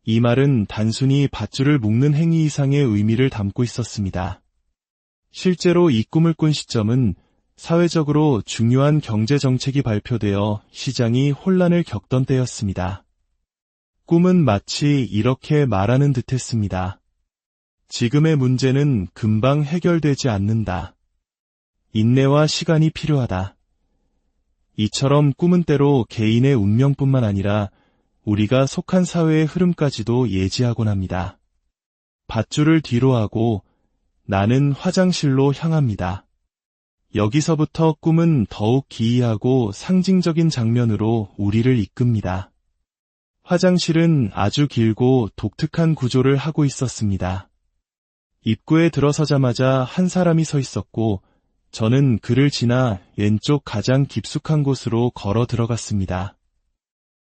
이 말은 단순히 밧줄을 묶는 행위 이상의 의미를 담고 있었습니다. 실제로 이 꿈을 꾼 시점은 사회적으로 중요한 경제정책이 발표되어 시장이 혼란을 겪던 때였습니다. 꿈은 마치 이렇게 말하는 듯했습니다. 지금의 문제는 금방 해결되지 않는다. 인내와 시간이 필요하다. 이처럼 꿈은 때로 개인의 운명뿐만 아니라 우리가 속한 사회의 흐름까지도 예지하곤 합니다. 밧줄을 뒤로 하고 나는 화장실로 향합니다. 여기서부터 꿈은 더욱 기이하고 상징적인 장면으로 우리를 이끕니다. 화장실은 아주 길고 독특한 구조를 하고 있었습니다. 입구에 들어서자마자 한 사람이 서 있었고 저는 그를 지나 왼쪽 가장 깊숙한 곳으로 걸어 들어갔습니다.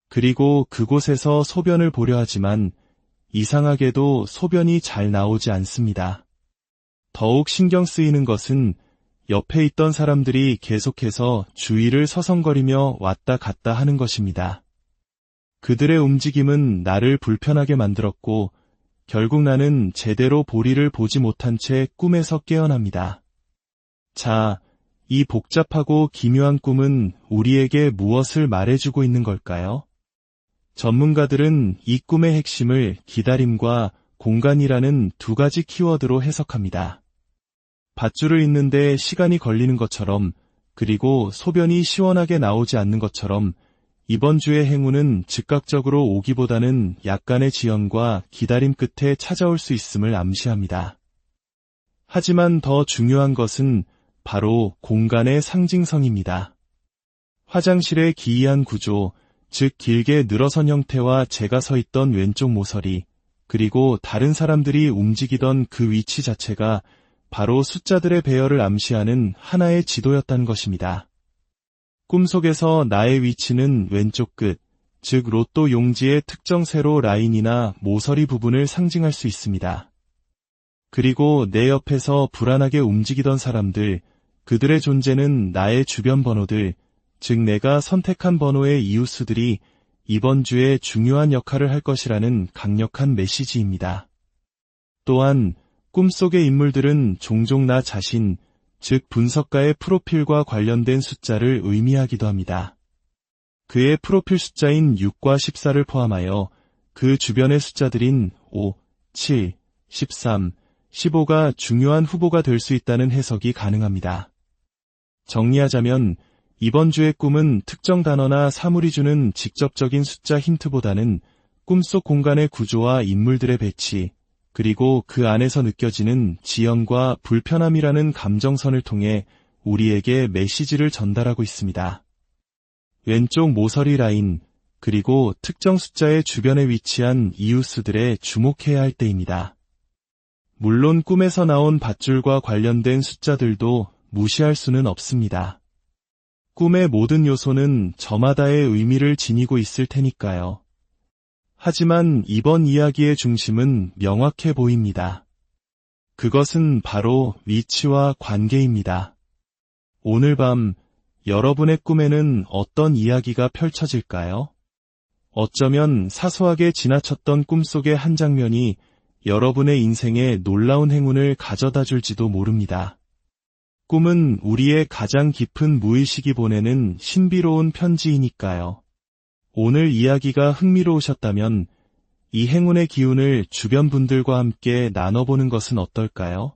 그리고 그곳에서 소변을 보려 하지만 이상하게도 소변이 잘 나오지 않습니다. 더욱 신경 쓰이는 것은 옆에 있던 사람들이 계속해서 주위를 서성거리며 왔다 갔다 하는 것입니다. 그들의 움직임은 나를 불편하게 만들었고 결국 나는 제대로 볼일을 보지 못한 채 꿈에서 깨어납니다. 자, 이 복잡하고 기묘한 꿈은 우리에게 무엇을 말해주고 있는 걸까요? 전문가들은 이 꿈의 핵심을 기다림과 공간이라는 두 가지 키워드로 해석합니다. 밧줄을 잇는데 시간이 걸리는 것처럼, 그리고 소변이 시원하게 나오지 않는 것처럼 이번 주의 행운은 즉각적으로 오기보다는 약간의 지연과 기다림 끝에 찾아올 수 있음을 암시합니다. 하지만 더 중요한 것은 바로 공간의 상징성입니다. 화장실의 기이한 구조, 즉 길게 늘어선 형태와 제가 서 있던 왼쪽 모서리, 그리고 다른 사람들이 움직이던 그 위치 자체가 바로 숫자들의 배열을 암시하는 하나의 지도였다는 것입니다. 꿈속에서 나의 위치는 왼쪽 끝, 즉 로또 용지의 특정 세로 라인이나 모서리 부분을 상징할 수 있습니다. 그리고 내 옆에서 불안하게 움직이던 사람들, 그들의 존재는 나의 주변 번호들, 즉 내가 선택한 번호의 이웃수들이 이번 주에 중요한 역할을 할 것이라는 강력한 메시지입니다. 또한 꿈속의 인물들은 종종 나 자신, 즉 분석가의 프로필과 관련된 숫자를 의미하기도 합니다. 그의 프로필 숫자인 6과 14를 포함하여 그 주변의 숫자들인 5, 7, 13, 15가 중요한 후보가 될 수 있다는 해석이 가능합니다. 정리하자면 이번 주의 꿈은 특정 단어나 사물이 주는 직접적인 숫자 힌트보다는 꿈속 공간의 구조와 인물들의 배치, 그리고 그 안에서 느껴지는 지연과 불편함이라는 감정선을 통해 우리에게 메시지를 전달하고 있습니다. 왼쪽 모서리 라인, 그리고 특정 숫자의 주변에 위치한 이웃수들에 주목해야 할 때입니다. 물론 꿈에서 나온 밧줄과 관련된 숫자들도 무시할 수는 없습니다. 꿈의 모든 요소는 저마다의 의미를 지니고 있을 테니까요. 하지만 이번 이야기의 중심은 명확해 보입니다. 그것은 바로 위치와 관계입니다. 오늘 밤 여러분의 꿈에는 어떤 이야기가 펼쳐질까요? 어쩌면 사소하게 지나쳤던 꿈속의 한 장면이 여러분의 인생에 놀라운 행운을 가져다 줄지도 모릅니다. 꿈은 우리의 가장 깊은 무의식이 보내는 신비로운 편지이니까요. 오늘 이야기가 흥미로우셨다면 이 행운의 기운을 주변 분들과 함께 나눠보는 것은 어떨까요?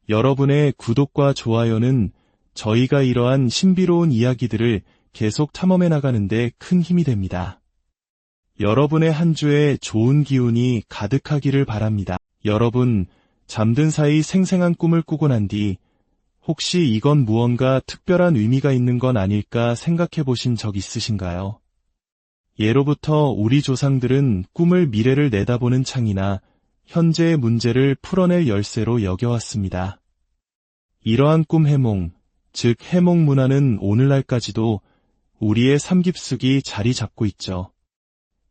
여러분의 구독과 좋아요는 저희가 이러한 신비로운 이야기들을 계속 탐험해 나가는데 큰 힘이 됩니다. 여러분의 한 주에 좋은 기운이 가득하기를 바랍니다. 여러분, 잠든 사이 생생한 꿈을 꾸고 난 뒤 혹시 이건 무언가 특별한 의미가 있는 건 아닐까 생각해 보신 적 있으신가요? 예로부터 우리 조상들은 꿈을 미래를 내다보는 창이나 현재의 문제를 풀어낼 열쇠로 여겨왔습니다. 이러한 꿈 해몽, 즉 해몽 문화는 오늘날까지도 우리의 삶 깊숙이 자리 잡고 있죠.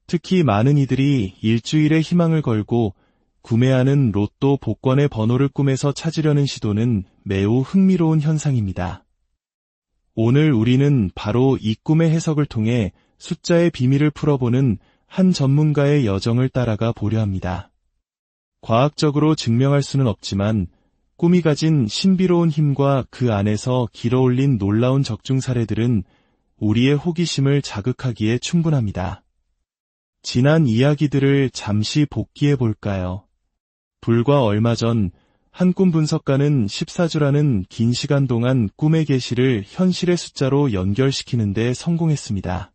특히 많은 이들이 일주일의 희망을 걸고 구매하는 로또 복권의 번호를 꿈에서 찾으려는 시도는 매우 흥미로운 현상입니다. 오늘 우리는 바로 이 꿈의 해석을 통해 숫자의 비밀을 풀어보는 한 전문가의 여정을 따라가 보려 합니다. 과학적으로 증명할 수는 없지만 꿈이 가진 신비로운 힘과 그 안에서 길어올린 놀라운 적중 사례들은 우리의 호기심을 자극하기에 충분합니다. 지난 이야기들을 잠시 복기해 볼까요? 불과 얼마 전 한 꿈 분석가는 14주라는 긴 시간 동안 꿈의 계시를 현실의 숫자로 연결시키는 데 성공했습니다.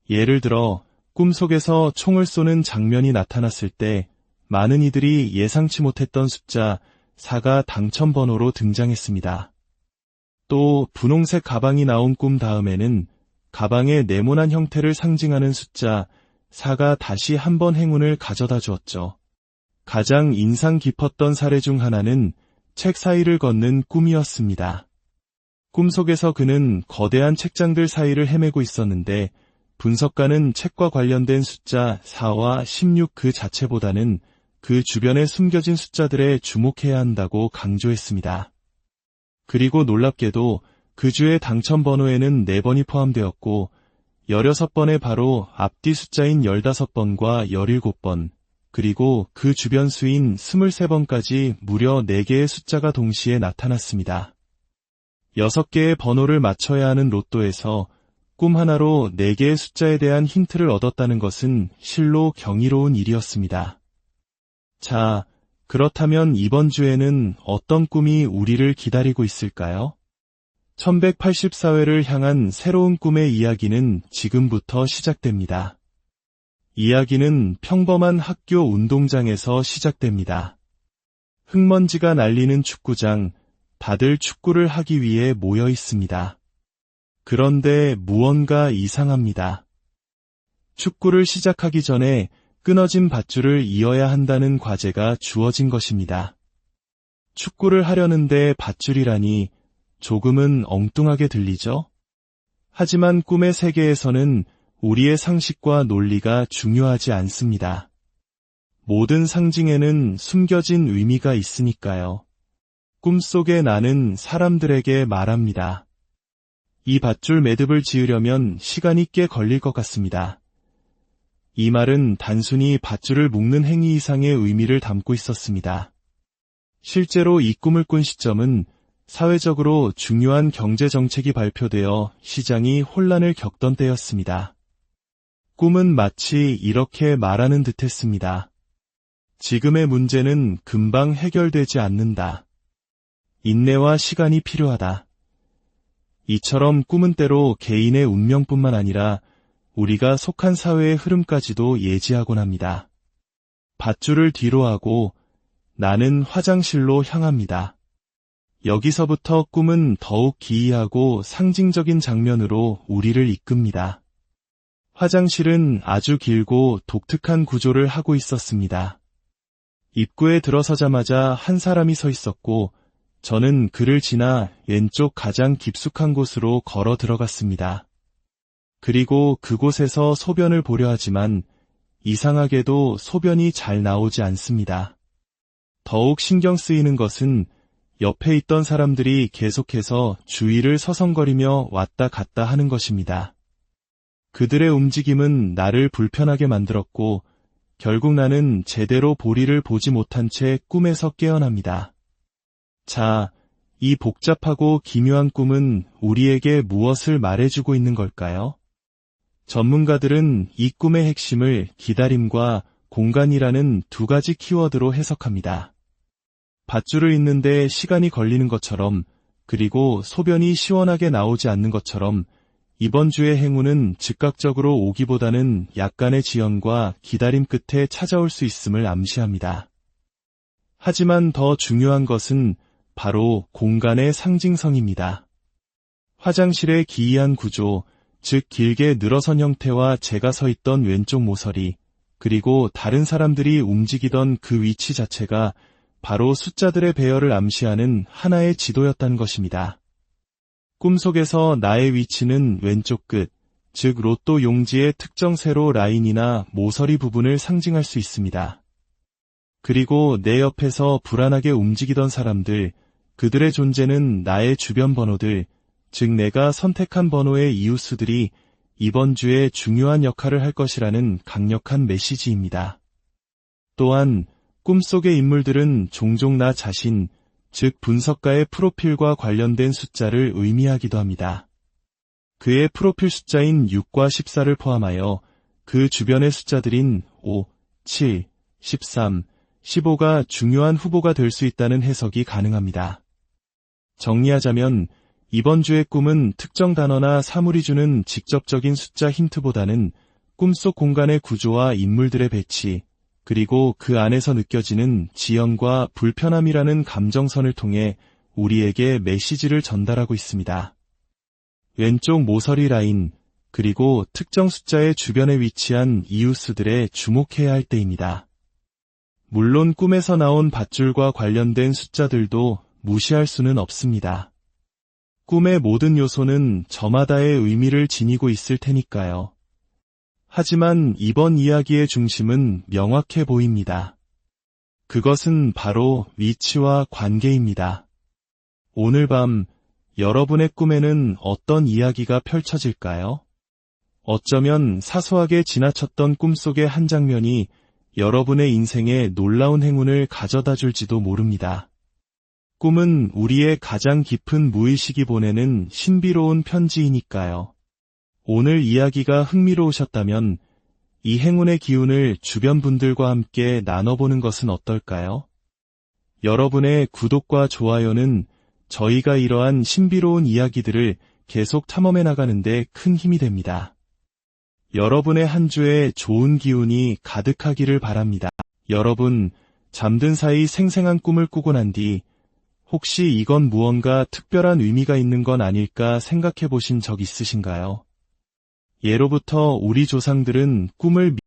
예를 들어 꿈속에서 총을 쏘는 장면이 나타났을 때 많은 이들이 예상치 못했던 숫자 4가 당첨번호로 등장했습니다. 또 분홍색 가방이 나온 꿈 다음에는 가방의 네모난 형태를 상징하는 숫자 4가 다시 한번 행운을 가져다 주었죠. 가장 인상 깊었던 사례 중 하나는 책 사이를 걷는 꿈이었습니다. 꿈속에서 그는 거대한 책장들 사이를 헤매고 있었는데 분석가는 책과 관련된 숫자 4와 16 그 자체보다는 그 주변에 숨겨진 숫자들에 주목해야 한다고 강조했습니다. 그리고 놀랍게도 그 주의 당첨 번호에는 4번이 포함되었고 16번의 바로 앞뒤 숫자인 15번과 17번, 그리고 그 주변 수인 23번까지 무려 4개의 숫자가 동시에 나타났습니다. 6개의 번호를 맞춰야 하는 로또에서 꿈 하나로 4개의 숫자에 대한 힌트를 얻었다는 것은 실로 경이로운 일이었습니다. 자, 그렇다면 이번 주에는 어떤 꿈이 우리를 기다리고 있을까요? 1184회를 향한 새로운 꿈의 이야기는 지금부터 시작됩니다. 이야기는 평범한 학교 운동장에서 시작됩니다. 흙먼지가 날리는 축구장, 다들 축구를 하기 위해 모여 있습니다. 그런데 무언가 이상합니다. 축구를 시작하기 전에 끊어진 밧줄을 이어야 한다는 과제가 주어진 것입니다. 축구를 하려는데 밧줄이라니 조금은 엉뚱하게 들리죠? 하지만 꿈의 세계에서는 우리의 상식과 논리가 중요하지 않습니다. 모든 상징에는 숨겨진 의미가 있으니까요. 꿈속의 나는 사람들에게 말합니다. 이 밧줄 매듭을 지으려면 시간이 꽤 걸릴 것 같습니다. 이 말은 단순히 밧줄을 묶는 행위 이상의 의미를 담고 있었습니다. 실제로 이 꿈을 꾼 시점은 사회적으로 중요한 경제정책이 발표되어 시장이 혼란을 겪던 때였습니다. 꿈은 마치 이렇게 말하는 듯했습니다. 지금의 문제는 금방 해결되지 않는다. 인내와 시간이 필요하다. 이처럼 꿈은 때로 개인의 운명뿐만 아니라 우리가 속한 사회의 흐름까지도 예지하곤 합니다. 밧줄을 뒤로 하고 나는 화장실로 향합니다. 여기서부터 꿈은 더욱 기이하고 상징적인 장면으로 우리를 이끕니다. 화장실은 아주 길고 독특한 구조를 하고 있었습니다. 입구에 들어서자마자 한 사람이 서 있었고 저는 그를 지나 왼쪽 가장 깊숙한 곳으로 걸어 들어갔습니다. 그리고 그곳에서 소변을 보려 하지만 이상하게도 소변이 잘 나오지 않습니다. 더욱 신경 쓰이는 것은 옆에 있던 사람들이 계속해서 주위를 서성거리며 왔다 갔다 하는 것입니다. 그들의 움직임은 나를 불편하게 만들었고 결국 나는 제대로 볼일을 보지 못한 채 꿈에서 깨어납니다. 자, 이 복잡하고 기묘한 꿈은 우리에게 무엇을 말해주고 있는 걸까요? 전문가들은 이 꿈의 핵심을 기다림과 공간이라는 두 가지 키워드로 해석합니다. 밧줄을 잇는데 시간이 걸리는 것처럼 그리고 소변이 시원하게 나오지 않는 것처럼 이번 주의 행운은 즉각적으로 오기보다는 약간의 지연과 기다림 끝에 찾아올 수 있음을 암시합니다. 하지만 더 중요한 것은 바로 공간의 상징성입니다. 화장실의 기이한 구조, 즉 길게 늘어선 형태와 제가 서 있던 왼쪽 모서리, 그리고 다른 사람들이 움직이던 그 위치 자체가 바로 숫자들의 배열을 암시하는 하나의 지도였다는 것입니다. 꿈속에서 나의 위치는 왼쪽 끝, 즉 로또 용지의 특정 세로 라인이나 모서리 부분을 상징할 수 있습니다. 그리고 내 옆에서 불안하게 움직이던 사람들, 그들의 존재는 나의 주변 번호들, 즉 내가 선택한 번호의 이웃수들이 이번 주에 중요한 역할을 할 것이라는 강력한 메시지입니다. 또한 꿈속의 인물들은 종종 나 자신, 즉 분석가의 프로필과 관련된 숫자를 의미하기도 합니다. 그의 프로필 숫자인 6과 14를 포함하여 그 주변의 숫자들인 5, 7, 13, 15가 중요한 후보가 될 수 있다는 해석이 가능합니다. 정리하자면 이번 주의 꿈은 특정 단어나 사물이 주는 직접적인 숫자 힌트보다는 꿈속 공간의 구조와 인물들의 배치, 그리고 그 안에서 느껴지는 지연과 불편함이라는 감정선을 통해 우리에게 메시지를 전달하고 있습니다. 왼쪽 모서리 라인, 그리고 특정 숫자의 주변에 위치한 이웃수들에 주목해야 할 때입니다. 물론 꿈에서 나온 밧줄과 관련된 숫자들도 무시할 수는 없습니다. 꿈의 모든 요소는 저마다의 의미를 지니고 있을 테니까요. 하지만 이번 이야기의 중심은 명확해 보입니다. 그것은 바로 위치와 관계입니다. 오늘 밤 여러분의 꿈에는 어떤 이야기가 펼쳐질까요? 어쩌면 사소하게 지나쳤던 꿈속의 한 장면이 여러분의 인생에 놀라운 행운을 가져다 줄지도 모릅니다. 꿈은 우리의 가장 깊은 무의식이 보내는 신비로운 편지이니까요. 오늘 이야기가 흥미로우셨다면 이 행운의 기운을 주변 분들과 함께 나눠보는 것은 어떨까요? 여러분의 구독과 좋아요는 저희가 이러한 신비로운 이야기들을 계속 탐험해 나가는데 큰 힘이 됩니다. 여러분의 한 주에 좋은 기운이 가득하기를 바랍니다. 여러분, 잠든 사이 생생한 꿈을 꾸고 난 뒤 혹시 이건 무언가 특별한 의미가 있는 건 아닐까 생각해 보신 적 있으신가요? 예로부터 우리 조상들은 꿈을